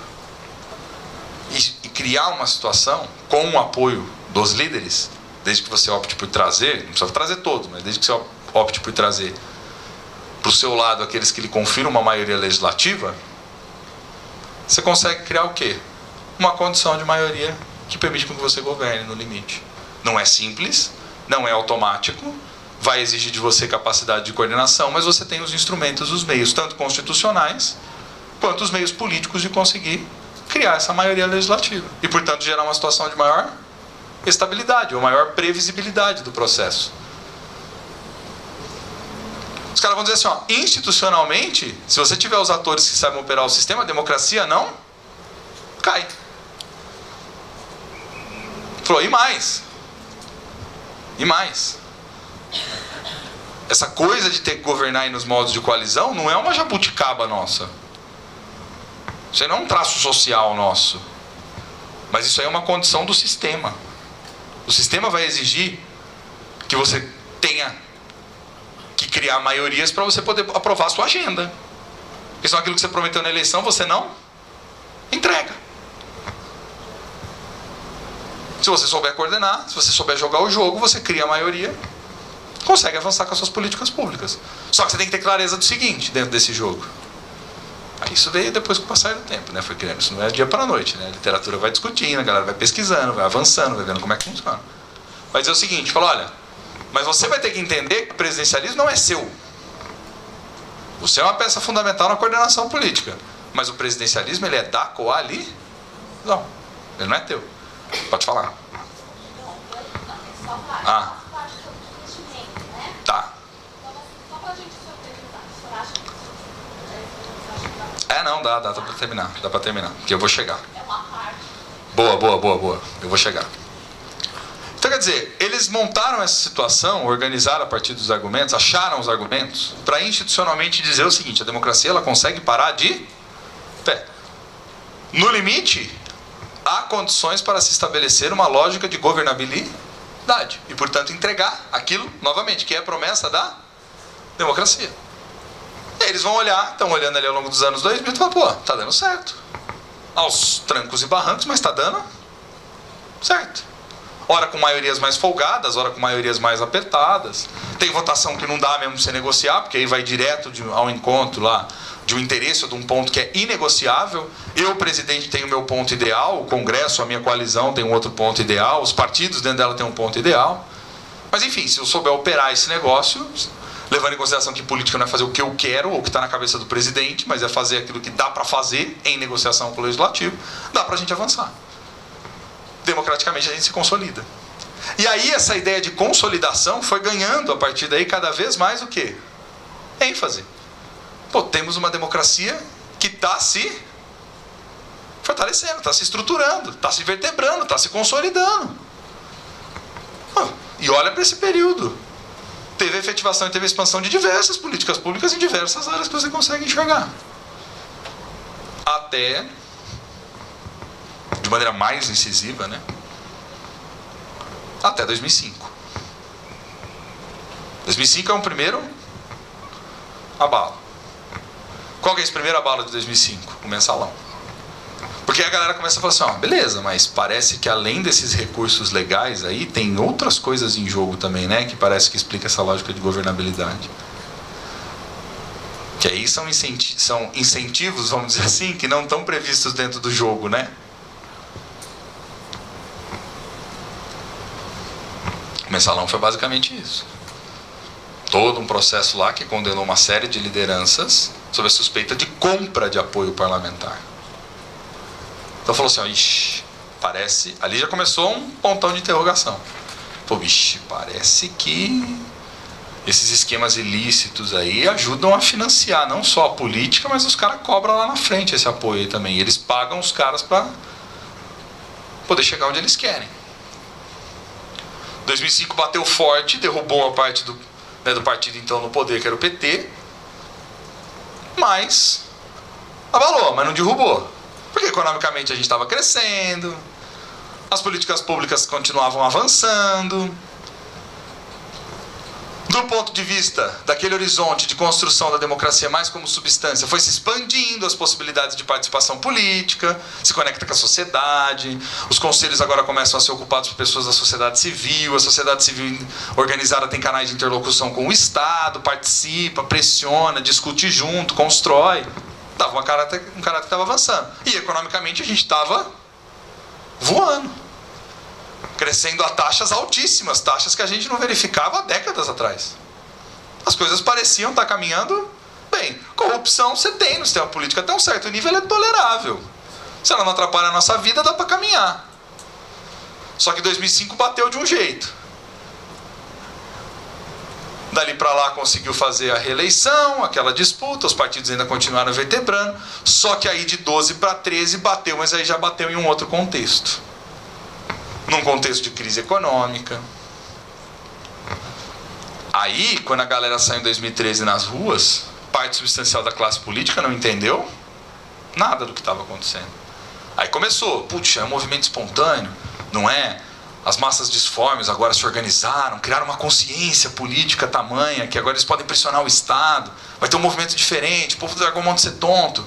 E criar uma situação com o apoio dos líderes, desde que você opte por trazer, não precisa trazer todos, mas desde que você opte por trazer para o seu lado aqueles que lhe confiram uma maioria legislativa, você consegue criar o quê? Uma condição de maioria que permite que você governe no limite. Não é simples, não é automático, vai exigir de você capacidade de coordenação, mas você tem os instrumentos, os meios, tanto constitucionais, quanto os meios políticos de conseguir criar essa maioria legislativa. E, portanto, gerar uma situação de maior estabilidade, ou maior previsibilidade do processo. Os caras vão dizer assim, ó, institucionalmente, se você tiver os atores que sabem operar o sistema, a democracia não cai. Falou, e mais? E mais? Essa coisa de ter que governar aí nos modos de coalizão não é uma jabuticaba nossa. Isso aí não é um traço social nosso. Mas isso aí é uma condição do sistema. O sistema vai exigir que você tenha que criar maiorias para você poder aprovar a sua agenda. Porque senão aquilo que você prometeu na eleição, você não entrega. Se você souber coordenar, se você souber jogar o jogo, você cria a maioria, consegue avançar com as suas políticas públicas. Só que você tem que ter clareza do seguinte, dentro desse jogo. Aí isso veio depois com o passar do tempo, né? Foi criando. Isso não é dia para a noite, né? A literatura vai discutindo, a galera vai pesquisando, vai avançando, vai vendo como é que funciona. Vai dizer o seguinte, fala, olha, mas você vai ter que entender que o presidencialismo não é seu. Você é uma peça fundamental na coordenação política. Mas o presidencialismo, ele é da coalizão. Não, ele não é teu. Pode falar. Ah. Tá. Não, dá pra terminar. Dá pra terminar, porque eu vou chegar. Boa. Eu vou chegar. Então, quer dizer, eles montaram essa situação, organizaram a partir dos argumentos, acharam os argumentos, para institucionalmente dizer o seguinte, a democracia ela consegue parar de pé. No limite, há condições para se estabelecer uma lógica de governabilidade e, portanto, entregar aquilo, novamente, que é a promessa da democracia. E aí eles vão olhar, estão olhando ali ao longo dos anos 2000 e falam, pô, tá dando certo. Aos trancos e barrancos, mas tá dando certo. Ora com maiorias mais folgadas, ora com maiorias mais apertadas. Tem votação que não dá mesmo pra você negociar, porque aí vai direto ao encontro lá de um interesse ou de um ponto que é inegociável. Eu, presidente, tenho o meu ponto ideal, o Congresso, a minha coalizão tem um outro ponto ideal, os partidos dentro dela têm um ponto ideal. Mas enfim, se eu souber operar esse negócio, levando em consideração que política não é fazer o que eu quero ou o que está na cabeça do presidente, mas é fazer aquilo que dá para fazer em negociação com o legislativo, dá para a gente avançar. Democraticamente a gente se consolida. E aí essa ideia de consolidação foi ganhando a partir daí cada vez mais o quê? ênfase. Pô, temos uma democracia que está se fortalecendo, está se estruturando, está se vertebrando, está se consolidando. E olha para esse período. Teve efetivação e teve expansão de diversas políticas públicas em diversas áreas que você consegue enxergar. Até, de maneira mais incisiva, né? Até 2005. 2005 é um primeiro abalo. Qual que é esse primeiro abalo de 2005? O mensalão. Porque a galera começa a falar assim, ó, beleza, mas parece que além desses recursos legais aí, tem outras coisas em jogo também, né? Que parece que explica essa lógica de governabilidade. Que aí são incentivos, vamos dizer assim, que não estão previstos dentro do jogo, né? O mensalão foi basicamente isso. Todo um processo lá que condenou uma série de lideranças sob a suspeita de compra de apoio parlamentar. Então falou assim, ó, ixi, parece... Ali já começou um pontão de interrogação. Pô, ixi, parece que esses esquemas ilícitos aí ajudam a financiar não só a política, mas os caras cobram lá na frente esse apoio aí também. E eles pagam os caras para poder chegar onde eles querem. 2005 bateu forte, derrubou uma parte do partido então no poder, que era o PT, mas abalou, mas não derrubou. Porque economicamente a gente estava crescendo, as políticas públicas continuavam avançando, do ponto de vista daquele horizonte de construção da democracia mais como substância, foi se expandindo as possibilidades de participação política, se conecta com a sociedade, os conselhos agora começam a ser ocupados por pessoas da sociedade civil, a sociedade civil organizada tem canais de interlocução com o Estado, participa, pressiona, discute junto, constrói. Tava um caráter que estava avançando. E economicamente a gente estava voando. Crescendo a taxas altíssimas, taxas que a gente não verificava há décadas atrás. As coisas pareciam estar caminhando bem. Corrupção você tem no sistema político, até um certo nível ela é tolerável. Se ela não atrapalha a nossa vida, dá para caminhar. Só que 2005 bateu de um jeito. Dali para lá conseguiu fazer a reeleição, aquela disputa, os partidos ainda continuaram vertebrando, só que aí de 12 para 13 bateu, mas aí já bateu em um outro contexto. Num contexto de crise econômica. Aí, quando a galera saiu em 2013 nas ruas, parte substancial da classe política não entendeu nada do que estava acontecendo. Aí começou, putz, é um movimento espontâneo, não é? As massas disformes agora se organizaram, criaram uma consciência política tamanha que agora eles podem pressionar o Estado, vai ter um movimento diferente, o povo do Dragão de ser tonto.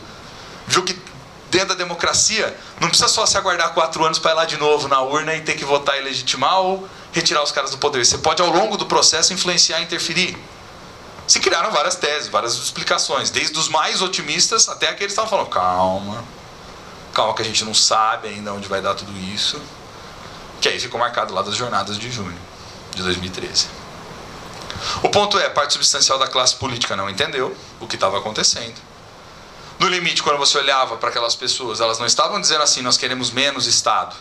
Viu que dentro da democracia não precisa só se aguardar 4 anos para ir lá de novo na urna e ter que votar e legitimar ou retirar os caras do poder. Você pode, ao longo do processo, influenciar e interferir. Se criaram várias teses, várias explicações, desde os mais otimistas até aqueles que estavam falando, calma que a gente não sabe ainda onde vai dar tudo isso. Que aí ficou marcado lá das jornadas de junho de 2013. O ponto é, parte substancial da classe política não entendeu o que estava acontecendo. No limite, quando você olhava para aquelas pessoas, elas não estavam dizendo assim, nós queremos menos Estado.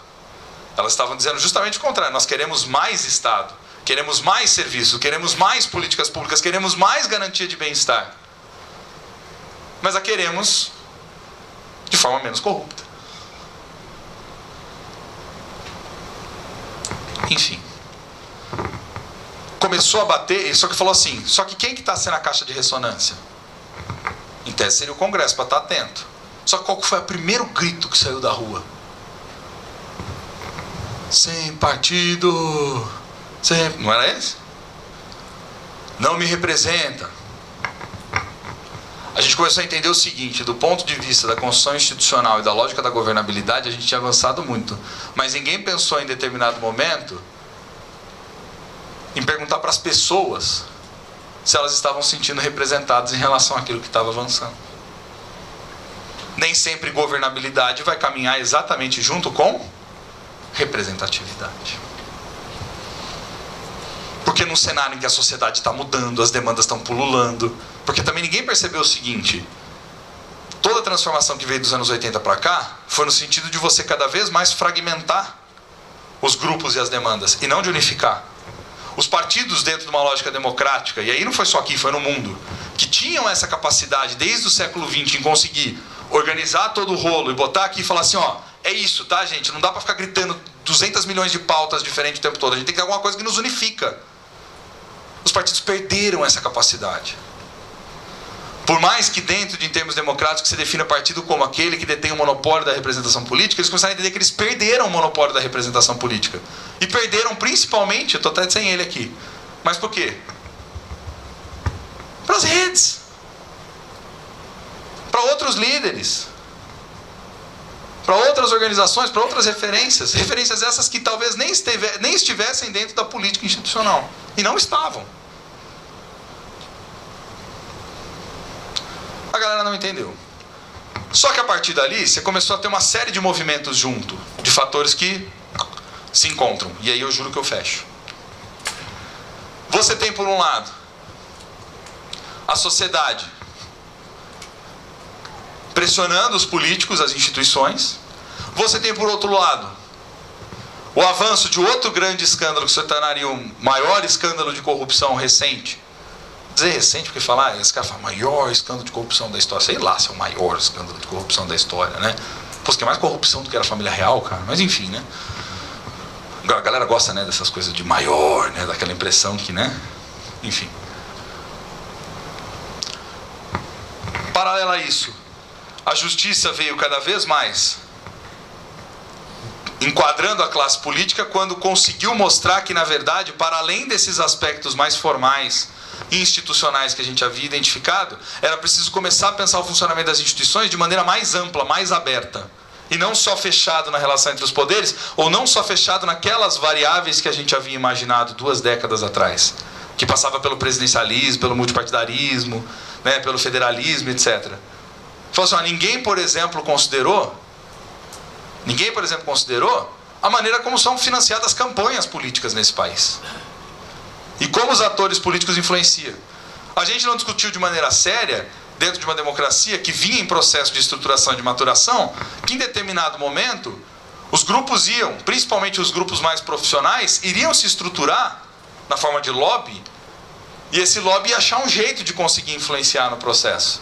Elas estavam dizendo justamente o contrário, nós queremos mais Estado, queremos mais serviço, queremos mais políticas públicas, queremos mais garantia de bem-estar. Mas a queremos de forma menos corrupta. Enfim. Começou a bater, só que falou assim, só que quem que está sendo a caixa de ressonância? Em tese seria o Congresso, para estar atento. Só que qual que foi o primeiro grito que saiu da rua? Sem partido. Não era esse? Não me representa. A gente começou a entender o seguinte, do ponto de vista da construção institucional e da lógica da governabilidade, a gente tinha avançado muito. Mas ninguém pensou em determinado momento em perguntar para as pessoas se elas estavam se sentindo representadas em relação àquilo que estava avançando. Nem sempre governabilidade vai caminhar exatamente junto com representatividade. Porque num cenário em que a sociedade está mudando, as demandas estão pululando, porque também ninguém percebeu o seguinte, toda a transformação que veio dos anos 80 para cá, foi no sentido de você cada vez mais fragmentar os grupos e as demandas, e não de unificar. Os partidos dentro de uma lógica democrática, e aí não foi só aqui, foi no mundo, que tinham essa capacidade desde o século XX em conseguir organizar todo o rolo e botar aqui e falar assim, ó, é isso, tá, gente? Não dá para ficar gritando 200 milhões de pautas diferentes o tempo todo. A gente tem que ter alguma coisa que nos unifica. Os partidos perderam essa capacidade. Por mais que dentro de, em termos democráticos, se defina partido como aquele que detém o monopólio da representação política, eles começaram a entender que eles perderam o monopólio da representação política. E perderam principalmente, eu estou até sem ele aqui, mas por quê? Para as redes. Para outros líderes. Para outras organizações, para outras referências. Referências essas que talvez nem estivessem dentro da política institucional. E não estavam. A galera não entendeu. Só que a partir dali, você começou a ter uma série de movimentos junto, de fatores que se encontram. E aí eu juro que eu fecho. Você tem, por um lado, a sociedade pressionando os políticos, as instituições. Você tem, por outro lado, o avanço de outro grande escândalo, que se tornaria o maior escândalo de corrupção recente. Dizer recente, porque falar, esse cara fala, maior escândalo de corrupção da história. Sei lá se é o maior escândalo de corrupção da história, né? Pô, que é mais corrupção do que era a família real, cara. Mas enfim, né? A galera gosta, né, dessas coisas de maior, né? Daquela impressão que, né? Enfim. Paralelo a isso, a justiça veio cada vez mais enquadrando a classe política quando conseguiu mostrar que, na verdade, para além desses aspectos mais formais e institucionais que a gente havia identificado, era preciso começar a pensar o funcionamento das instituições de maneira mais ampla, mais aberta. E não só fechado na relação entre os poderes, ou não só fechado naquelas variáveis que a gente havia imaginado 2 décadas atrás, que passava pelo presidencialismo, pelo multipartidarismo, né, pelo federalismo, etc. Falou assim, ó, ninguém, por exemplo, considerou a maneira como são financiadas campanhas políticas nesse país. E como os atores políticos influenciam. A gente não discutiu de maneira séria, dentro de uma democracia que vinha em processo de estruturação e de maturação, que em determinado momento, os grupos iam, principalmente os grupos mais profissionais, iriam se estruturar na forma de lobby, e esse lobby ia achar um jeito de conseguir influenciar no processo.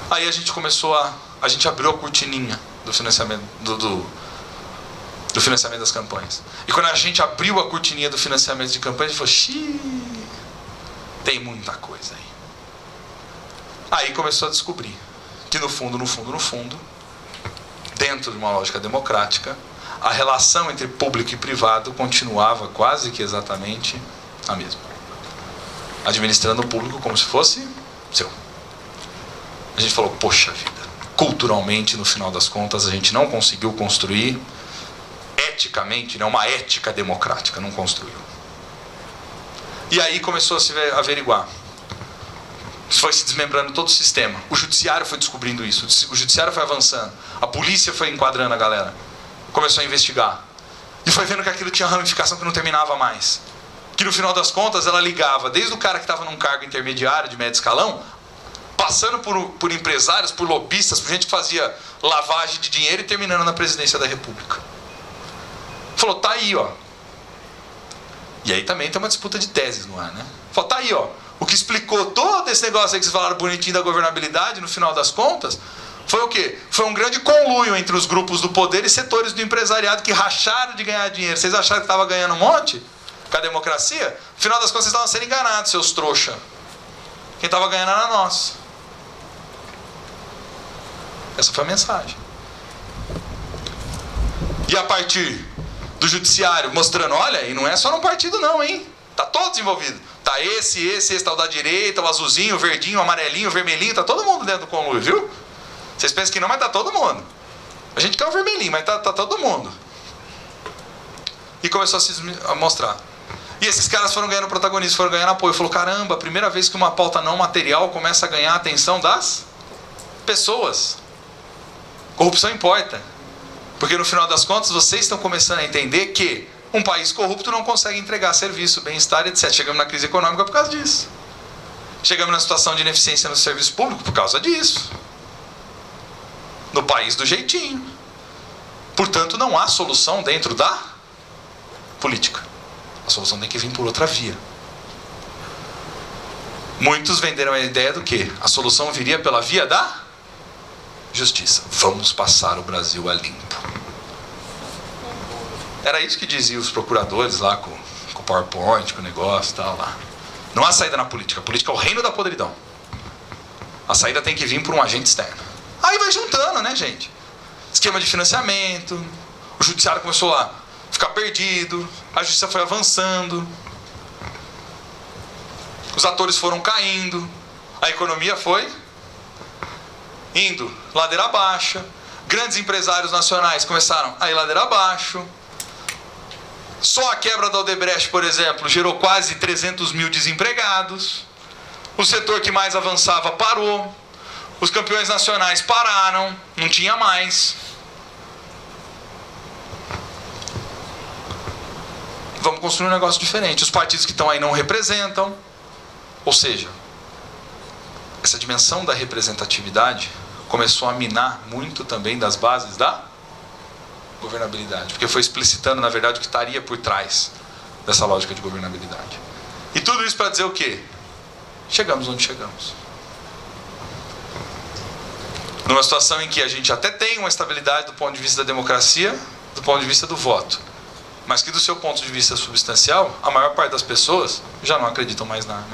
Aí a gente abriu a cortininha do financiamento do financiamento das campanhas. E quando a gente abriu a cortininha do financiamento de campanhas, a gente falou, xiii, tem muita coisa aí. Aí começou a descobrir que no fundo, dentro de uma lógica democrática, a relação entre público e privado continuava quase que exatamente a mesma. Administrando o público como se fosse seu. A gente falou, poxa vida, culturalmente, no final das contas, a gente não conseguiu construir, eticamente, né, uma ética democrática, não construiu. E aí começou a se averiguar. Foi se desmembrando todo o sistema. O judiciário foi descobrindo isso. O judiciário foi avançando. A polícia foi enquadrando a galera. Começou a investigar. E foi vendo que aquilo tinha ramificação que não terminava mais. Que no final das contas ela ligava desde o cara que estava num cargo intermediário de médio escalão, passando por empresários, por lobistas, por gente que fazia lavagem de dinheiro e terminando na presidência da República. Falou, tá aí, ó. E aí também tem uma disputa de teses no ar, né? Falou, tá aí, ó. O que explicou todo esse negócio aí que vocês falaram bonitinho da governabilidade, no final das contas, foi o quê? Foi um grande conluio entre os grupos do poder e setores do empresariado que racharam de ganhar dinheiro. Vocês acharam que estava ganhando um monte com a democracia? No final das contas, vocês estavam sendo enganados, seus trouxa. Quem estava ganhando era nós. Essa foi a mensagem. E a partir do judiciário mostrando, olha, e não é só num partido não, hein? Tá todos envolvidos. Tá esse, tá o da direita, o azulzinho, o verdinho, o amarelinho, o vermelhinho, tá todo mundo dentro do conluio, viu? Vocês pensam que não, mas tá todo mundo. A gente quer o vermelhinho, mas tá todo mundo. E começou a mostrar. E esses caras foram ganhando protagonismo, foram ganhando apoio. Falou, caramba, a primeira vez que uma pauta não material começa a ganhar a atenção das pessoas. Corrupção importa. Porque no final das contas, vocês estão começando a entender que um país corrupto não consegue entregar serviço, bem-estar, etc. Chegamos na crise econômica por causa disso. Chegamos na situação de ineficiência no serviço público por causa disso. No país do jeitinho. Portanto, não há solução dentro da política. A solução tem que vir por outra via. Muitos venderam a ideia do quê? A solução viria pela via da justiça. Vamos passar o Brasil a limpo. Era isso que diziam os procuradores lá com o PowerPoint, com o negócio e tal lá. Não há saída na política. A política é o reino da podridão. A saída tem que vir por um agente externo. Aí vai juntando, né, gente? Esquema de financiamento. O judiciário começou a ficar perdido. A justiça foi avançando. Os atores foram caindo. A economia foi indo ladeira abaixo. Grandes empresários nacionais começaram a ir ladeira abaixo. Só a quebra da Odebrecht, por exemplo, gerou quase 300 mil desempregados. O setor que mais avançava parou. Os campeões nacionais pararam. Não tinha mais. Vamos construir um negócio diferente. Os partidos que estão aí não representam. Ou seja, essa dimensão da representatividade começou a minar muito também das bases da governabilidade, porque foi explicitando, na verdade, o que estaria por trás dessa lógica de governabilidade. E tudo isso para dizer o quê? Chegamos onde chegamos. Numa situação em que a gente até tem uma estabilidade do ponto de vista da democracia, do ponto de vista do voto, mas que do seu ponto de vista substancial, a maior parte das pessoas já não acreditam mais nela.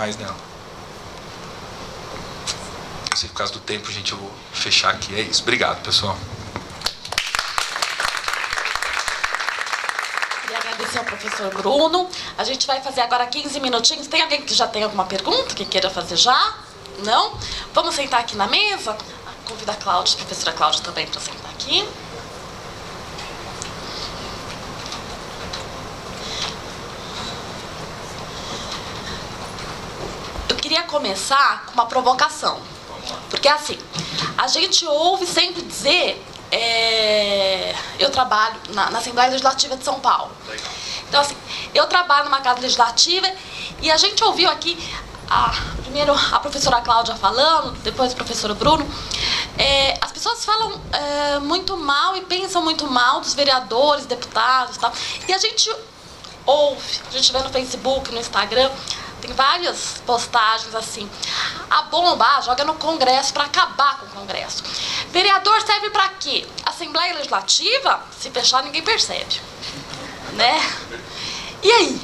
Não sei, por causa do tempo, gente, eu vou fechar aqui. É isso. Obrigado, pessoal. agradecer ao professor Bruno. A gente vai fazer agora 15 minutinhos. Tem alguém que já tem alguma pergunta que queira fazer já? Não? Vamos sentar aqui na mesa? Convido a Cláudia, a professora Cláudia também para sentar aqui. Eu queria começar com uma provocação. Porque assim, a gente ouve sempre dizer... eu trabalho na Assembleia Legislativa de São Paulo. Então, assim, eu trabalho numa casa legislativa e a gente ouviu aqui, primeiro a professora Cláudia falando, depois o professor Bruno. As pessoas falam muito mal e pensam muito mal dos vereadores, deputados e tal. E a gente ouve, a gente vê no Facebook, no Instagram, tem várias postagens assim. A bomba joga no Congresso para acabar com o Congresso. Vereador serve para quê? Assembleia Legislativa, se fechar ninguém percebe, né? E aí,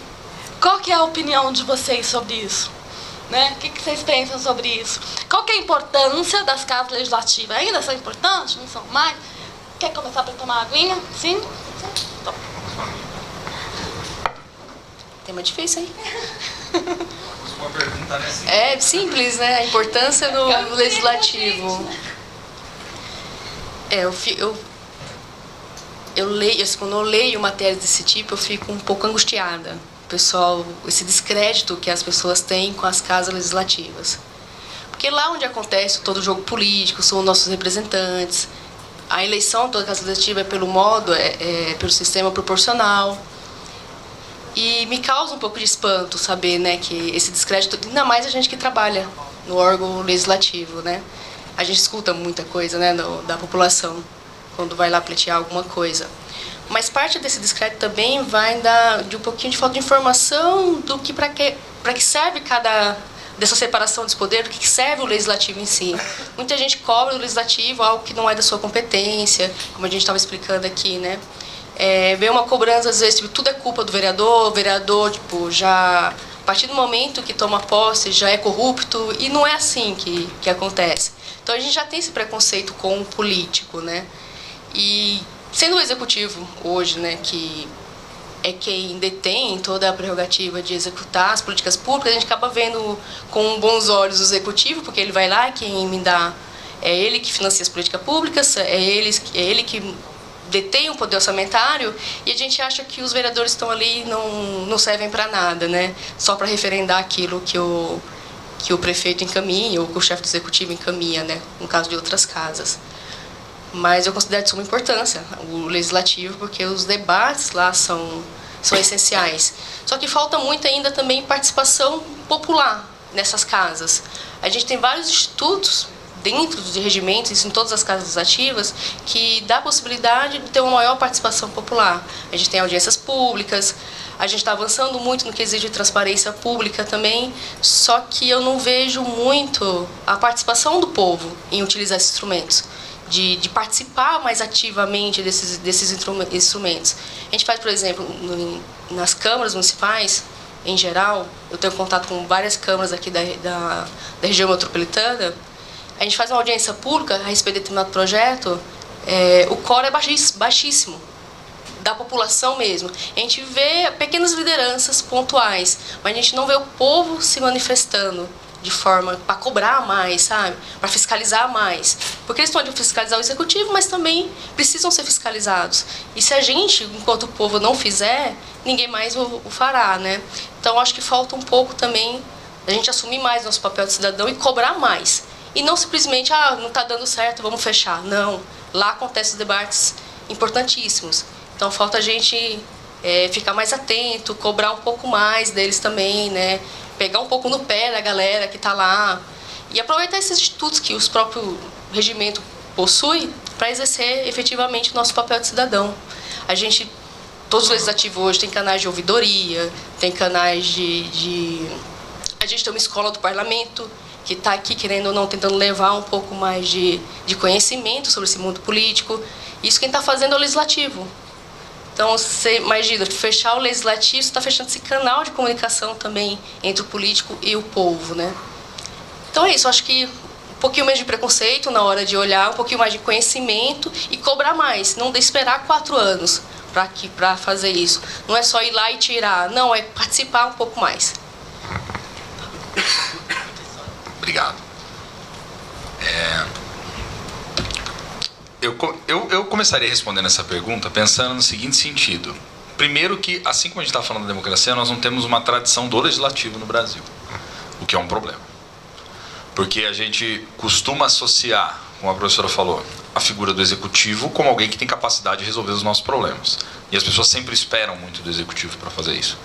qual que é a opinião de vocês sobre isso? Né? O que vocês pensam sobre isso? Qual que é a importância das casas legislativas? Ainda são importantes? Não são mais? Quer começar para tomar uma aguinha? Sim? Então. Tema difícil, hein? Uma pergunta, né? É simples, né? A importância do legislativo. Eu leio, assim, quando eu leio matérias desse tipo, eu fico um pouco angustiada. Pessoal, esse descrédito que as pessoas têm com as casas legislativas. Porque lá onde acontece todo o jogo político, são nossos representantes. A eleição da casa legislativa é pelo modo, pelo sistema proporcional. E me causa um pouco de espanto saber, né, que esse descrédito, ainda mais a gente que trabalha no órgão legislativo, né? A gente escuta muita coisa, né, da população quando vai lá pleitear alguma coisa. Mas parte desse descrédito também vai de um pouquinho de falta de informação do que para que serve cada dessa separação dos poderes, do que serve o legislativo em si. Muita gente cobra o legislativo algo que não é da sua competência, como a gente estava explicando aqui, né? Vem uma cobrança, às vezes, tipo, tudo é culpa do vereador, o vereador, tipo, já, a partir do momento que toma posse, já é corrupto, e não é assim que acontece. Então, a gente já tem esse preconceito com o político, né? E, sendo o executivo hoje, né, que é quem detém toda a prerrogativa de executar as políticas públicas, a gente acaba vendo com bons olhos o executivo, porque ele vai lá, quem me dá, é ele que financia as políticas públicas, é ele que detém o poder orçamentário, e a gente acha que os vereadores estão ali e não servem para nada, né? Só para referendar aquilo que o prefeito encaminha, ou que o chefe do executivo encaminha, né? No caso de outras casas. Mas eu considero de suma importância o legislativo, porque os debates lá são essenciais. Só que falta muito ainda também participação popular nessas casas. A gente tem vários institutos dentro dos regimentos, em todas as casas legislativas, que dá a possibilidade de ter uma maior participação popular. A gente tem audiências públicas, a gente está avançando muito no quesito de transparência pública também, só que eu não vejo muito a participação do povo em utilizar esses instrumentos, de participar mais ativamente desses instrumentos. A gente faz, por exemplo, nas câmaras municipais, em geral, eu tenho contato com várias câmaras aqui da região metropolitana. A gente faz uma audiência pública a respeito de determinado projeto, o quórum é baixíssimo, da população mesmo. A gente vê pequenas lideranças pontuais, mas a gente não vê o povo se manifestando de forma para cobrar mais, sabe? Para fiscalizar mais. Porque eles estão ali para fiscalizar o executivo, mas também precisam ser fiscalizados. E se a gente, enquanto o povo, não fizer, ninguém mais o fará, né? Então, acho que falta um pouco também a gente assumir mais nosso papel de cidadão e cobrar mais. E não simplesmente, não está dando certo, vamos fechar. Não. Lá acontecem debates importantíssimos. Então, falta a gente ficar mais atento, cobrar um pouco mais deles também, né? Pegar um pouco no pé da galera que está lá e aproveitar esses institutos que os próprios regimentos possuem para exercer efetivamente o nosso papel de cidadão. Todos os legislativos hoje têm canais de ouvidoria, tem canais A gente tem uma escola do parlamento que está aqui, querendo ou não, tentando levar um pouco mais de conhecimento sobre esse mundo político. Isso quem está fazendo é o legislativo. Então, você imagina, fechar o legislativo, você está fechando esse canal de comunicação também entre o político e o povo, né? Então é isso, eu acho que um pouquinho menos de preconceito na hora de olhar, um pouquinho mais de conhecimento e cobrar mais, não esperar 4 anos. para fazer isso. Não é só ir lá e tirar, não, é participar um pouco mais. Obrigado. Eu começaria respondendo essa pergunta pensando no seguinte sentido. Primeiro que, assim como a gente está falando da democracia, nós não temos uma tradição do legislativo no Brasil, o que é um problema. Porque a gente costuma associar, como a professora falou, a figura do executivo como alguém que tem capacidade de resolver os nossos problemas. E as pessoas sempre esperam muito do executivo para fazer isso.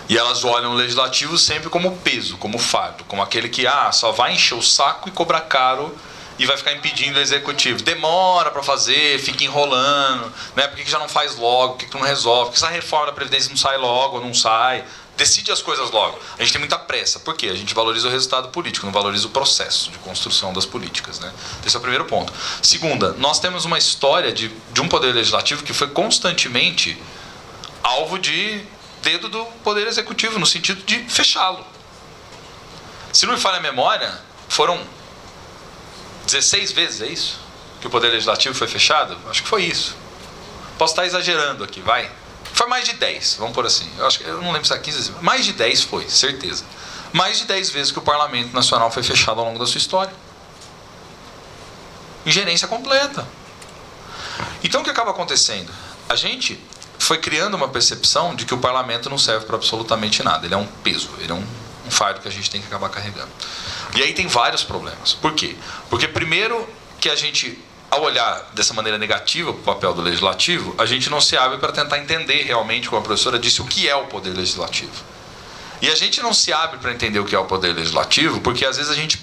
E elas olham o legislativo sempre como peso, como fardo, como aquele que só vai encher o saco e cobrar caro e vai ficar impedindo o executivo. Demora para fazer, fica enrolando, né? Por que já não faz logo? Por que não resolve? Por que essa reforma da Previdência não sai logo ou não sai? Decide as coisas logo. A gente tem muita pressa. Por quê? A gente valoriza o resultado político, não valoriza o processo de construção das políticas, né? Esse é o primeiro ponto. Segunda, nós temos uma história de um poder legislativo que foi constantemente alvo de dedo do poder executivo, no sentido de fechá-lo. Se não me falha a memória, foram 16 vezes, é isso? Que o poder legislativo foi fechado? Acho que foi isso. Posso estar exagerando aqui, vai? Foi mais de 10, vamos por assim. Eu não lembro se é 15, mais de 10 foi, certeza. Mais de 10 vezes que o Parlamento Nacional foi fechado ao longo da sua história. Ingerência completa. Então o que acaba acontecendo? A gente foi criando uma percepção de que o Parlamento não serve para absolutamente nada. Ele é um peso, ele é um fardo que a gente tem que acabar carregando. E aí tem vários problemas. Por quê? Porque primeiro que a gente, ao olhar dessa maneira negativa para o papel do legislativo, a gente não se abre para tentar entender realmente, como a professora disse, o que é o poder legislativo. E a gente não se abre para entender o que é o poder legislativo porque às vezes a gente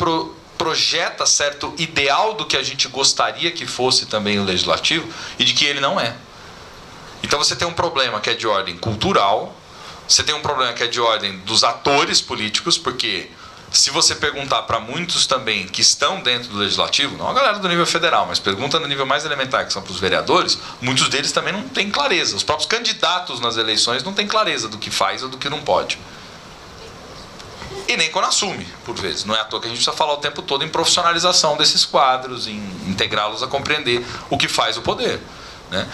projeta certo ideal do que a gente gostaria que fosse também o legislativo e de que ele não é. Então você tem um problema que é de ordem cultural, você tem um problema que é de ordem dos atores políticos, porque se você perguntar para muitos também que estão dentro do legislativo, não a galera do nível federal, mas pergunta no nível mais elementar, que são para os vereadores, muitos deles também não têm clareza. Os próprios candidatos nas eleições não têm clareza do que faz ou do que não pode. E nem quando assume, por vezes. Não é à toa que a gente precisa falar o tempo todo em profissionalização desses quadros, em integrá-los a compreender o que faz o poder, né?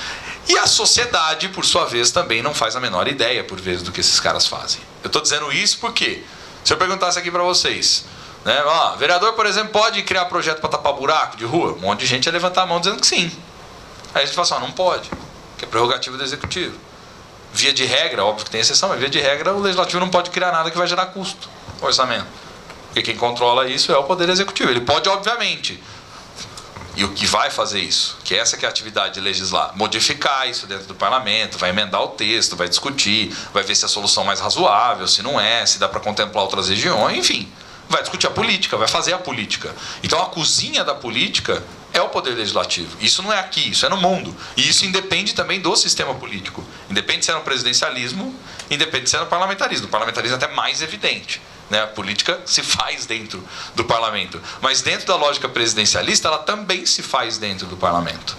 E a sociedade, por sua vez, também não faz a menor ideia, por vezes, do que esses caras fazem. Eu estou dizendo isso porque, se eu perguntasse aqui para vocês, né, vereador, por exemplo, pode criar projeto para tapar buraco de rua? Um monte de gente ia levantar a mão dizendo que sim. Aí a gente fala assim, não pode, que é prerrogativa do executivo. Via de regra, óbvio que tem exceção, mas via de regra o legislativo não pode criar nada que vai gerar custo, orçamento. Porque quem controla isso é o poder executivo. Ele pode, obviamente, e o que vai fazer isso, que essa que é a atividade de legislar, modificar isso dentro do parlamento, vai emendar o texto, vai discutir, vai ver se é a solução mais razoável, se não é, se dá para contemplar outras regiões, enfim, vai discutir a política, vai fazer a política. Então a cozinha da política é o poder legislativo. Isso não é aqui, isso é no mundo. E isso independe também do sistema político. Independe se é no presidencialismo, independe se é no parlamentarismo. O parlamentarismo é até mais evidente, né? A política se faz dentro do parlamento. Mas dentro da lógica presidencialista, ela também se faz dentro do parlamento.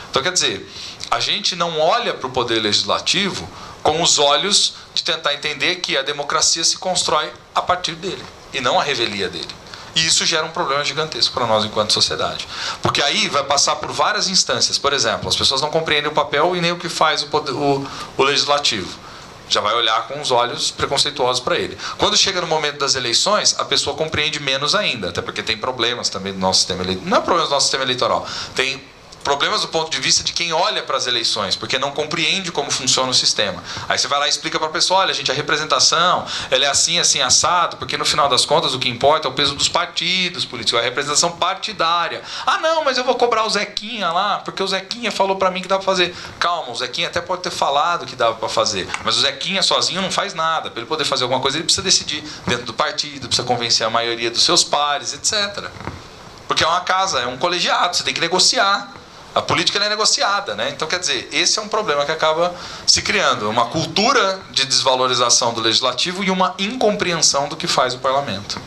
Então, quer dizer, a gente não olha para o poder legislativo com os olhos de tentar entender que a democracia se constrói a partir dele, e não a revelia dele. E isso gera um problema gigantesco para nós enquanto sociedade. Porque aí vai passar por várias instâncias. Por exemplo, as pessoas não compreendem o papel e nem o que faz o legislativo. Já vai olhar com os olhos preconceituosos para ele. Quando chega no momento das eleições, a pessoa compreende menos ainda, até porque tem problemas também do nosso sistema eleitoral. Não é problema do nosso sistema eleitoral, tem problemas do ponto de vista de quem olha para as eleições, porque não compreende como funciona o sistema. Aí você vai lá e explica para a pessoa, olha, gente, a representação, ela é assim, assim, assado, porque no final das contas o que importa é o peso dos partidos políticos, a representação partidária. Ah, não, mas eu vou cobrar o Zequinha lá, porque o Zequinha falou para mim que dá para fazer. Calma, o Zequinha até pode ter falado que dava para fazer, mas o Zequinha sozinho não faz nada. Para ele poder fazer alguma coisa, ele precisa decidir dentro do partido, precisa convencer a maioria dos seus pares, etc. Porque é uma casa, é um colegiado, você tem que negociar. A política ela é negociada, né? Então, quer dizer, esse é um problema que acaba se criando. Uma cultura de desvalorização do legislativo e uma incompreensão do que faz o parlamento.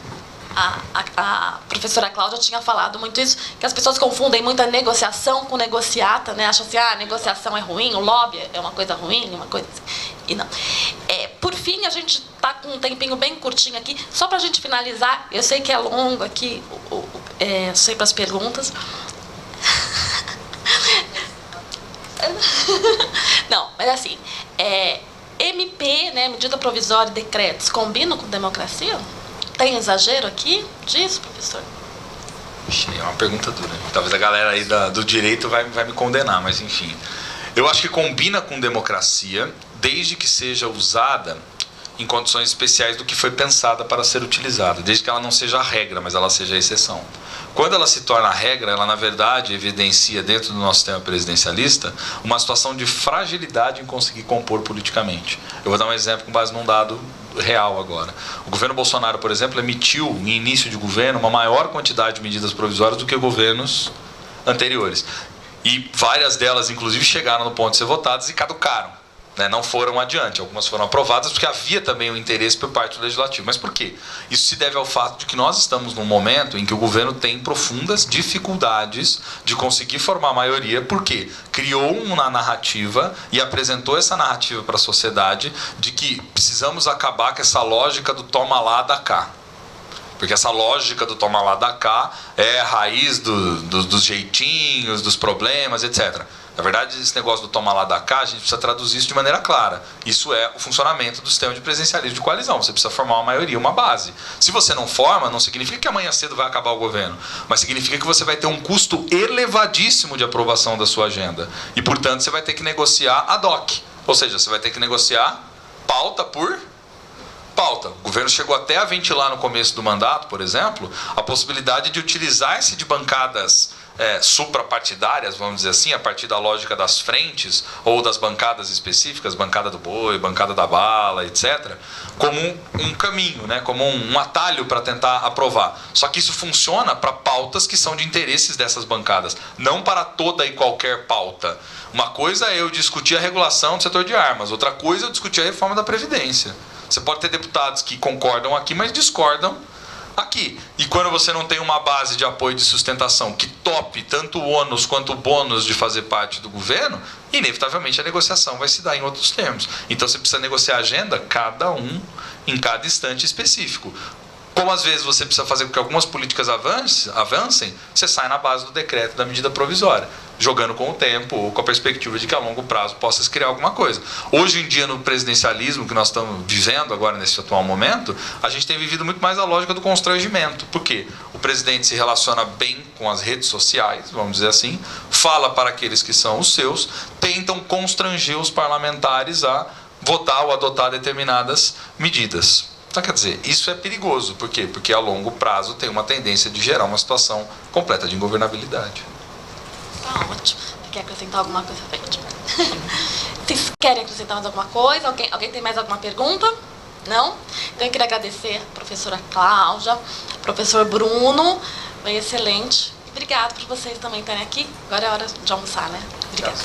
A professora Cláudia tinha falado muito isso, que as pessoas confundem muito a negociação com negociata, né? Acham assim, negociação é ruim, o lobby é uma coisa ruim, uma coisa assim. E não. Por fim, a gente está com um tempinho bem curtinho aqui, só para a gente finalizar. Eu sei que é longo aqui, sei para as perguntas. Não, mas assim, MP, né, medida provisória e decretos, combinam com democracia? Tem exagero aqui disso, professor? É uma pergunta dura. Talvez a galera aí do direito vai me condenar, mas enfim. Eu acho que combina com democracia, desde que seja usada em condições especiais do que foi pensada para ser utilizada, desde que ela não seja a regra, mas ela seja a exceção. Quando ela se torna a regra, ela na verdade evidencia dentro do nosso sistema presidencialista uma situação de fragilidade em conseguir compor politicamente. Eu vou dar um exemplo com base num dado real agora. O governo Bolsonaro, por exemplo, emitiu em início de governo uma maior quantidade de medidas provisórias do que governos anteriores. E várias delas, inclusive, chegaram no ponto de ser votadas e caducaram. Não foram adiante, algumas foram aprovadas porque havia também um interesse por parte do Legislativo. Mas por quê? Isso se deve ao fato de que nós estamos num momento em que o governo tem profundas dificuldades de conseguir formar maioria, porque criou uma narrativa e apresentou essa narrativa para a sociedade de que precisamos acabar com essa lógica do toma lá, dá cá. Porque essa lógica do toma lá, dá cá é a raiz dos jeitinhos, dos problemas, etc. Na verdade, esse negócio do toma lá, dá cá, a gente precisa traduzir isso de maneira clara. Isso é o funcionamento do sistema de presidencialismo de coalizão. Você precisa formar uma maioria, uma base. Se você não forma, não significa que amanhã cedo vai acabar o governo, mas significa que você vai ter um custo elevadíssimo de aprovação da sua agenda. E, portanto, você vai ter que negociar ad hoc. Ou seja, você vai ter que negociar pauta por pauta. O governo chegou até a ventilar no começo do mandato, por exemplo, a possibilidade de utilizar-se de bancadas suprapartidárias, vamos dizer assim, a partir da lógica das frentes ou das bancadas específicas, bancada do boi, bancada da bala, etc., como um caminho, como um atalho para tentar aprovar. Só que isso funciona para pautas que são de interesses dessas bancadas, não para toda e qualquer pauta. Uma coisa é eu discutir a regulação do setor de armas, outra coisa é eu discutir a reforma da Previdência. Você pode ter deputados que concordam aqui, mas discordam aqui. E quando você não tem uma base de apoio e de sustentação que tope tanto o ônus quanto o bônus de fazer parte do governo, inevitavelmente a negociação vai se dar em outros termos. Então você precisa negociar a agenda, cada um em cada instante específico. Como às vezes você precisa fazer com que algumas políticas avancem, você sai na base do decreto da medida provisória, jogando com o tempo ou com a perspectiva de que a longo prazo possa se criar alguma coisa. Hoje em dia, no presidencialismo que nós estamos vivendo agora nesse atual momento, a gente tem vivido muito mais a lógica do constrangimento. Por quê? O presidente se relaciona bem com as redes sociais, vamos dizer assim, fala para aqueles que são os seus, tentam constranger os parlamentares a votar ou adotar determinadas medidas. Então, quer dizer, isso é perigoso. Por quê? Porque a longo prazo tem uma tendência de gerar uma situação completa de ingovernabilidade. Tá ótimo. Você quer acrescentar alguma coisa? Vocês querem acrescentar mais alguma coisa? Alguém tem mais alguma pergunta? Não? Então eu queria agradecer a professora Cláudia, professor Bruno, foi excelente. E obrigado por vocês também estarem aqui. Agora é hora de almoçar, né? Obrigada.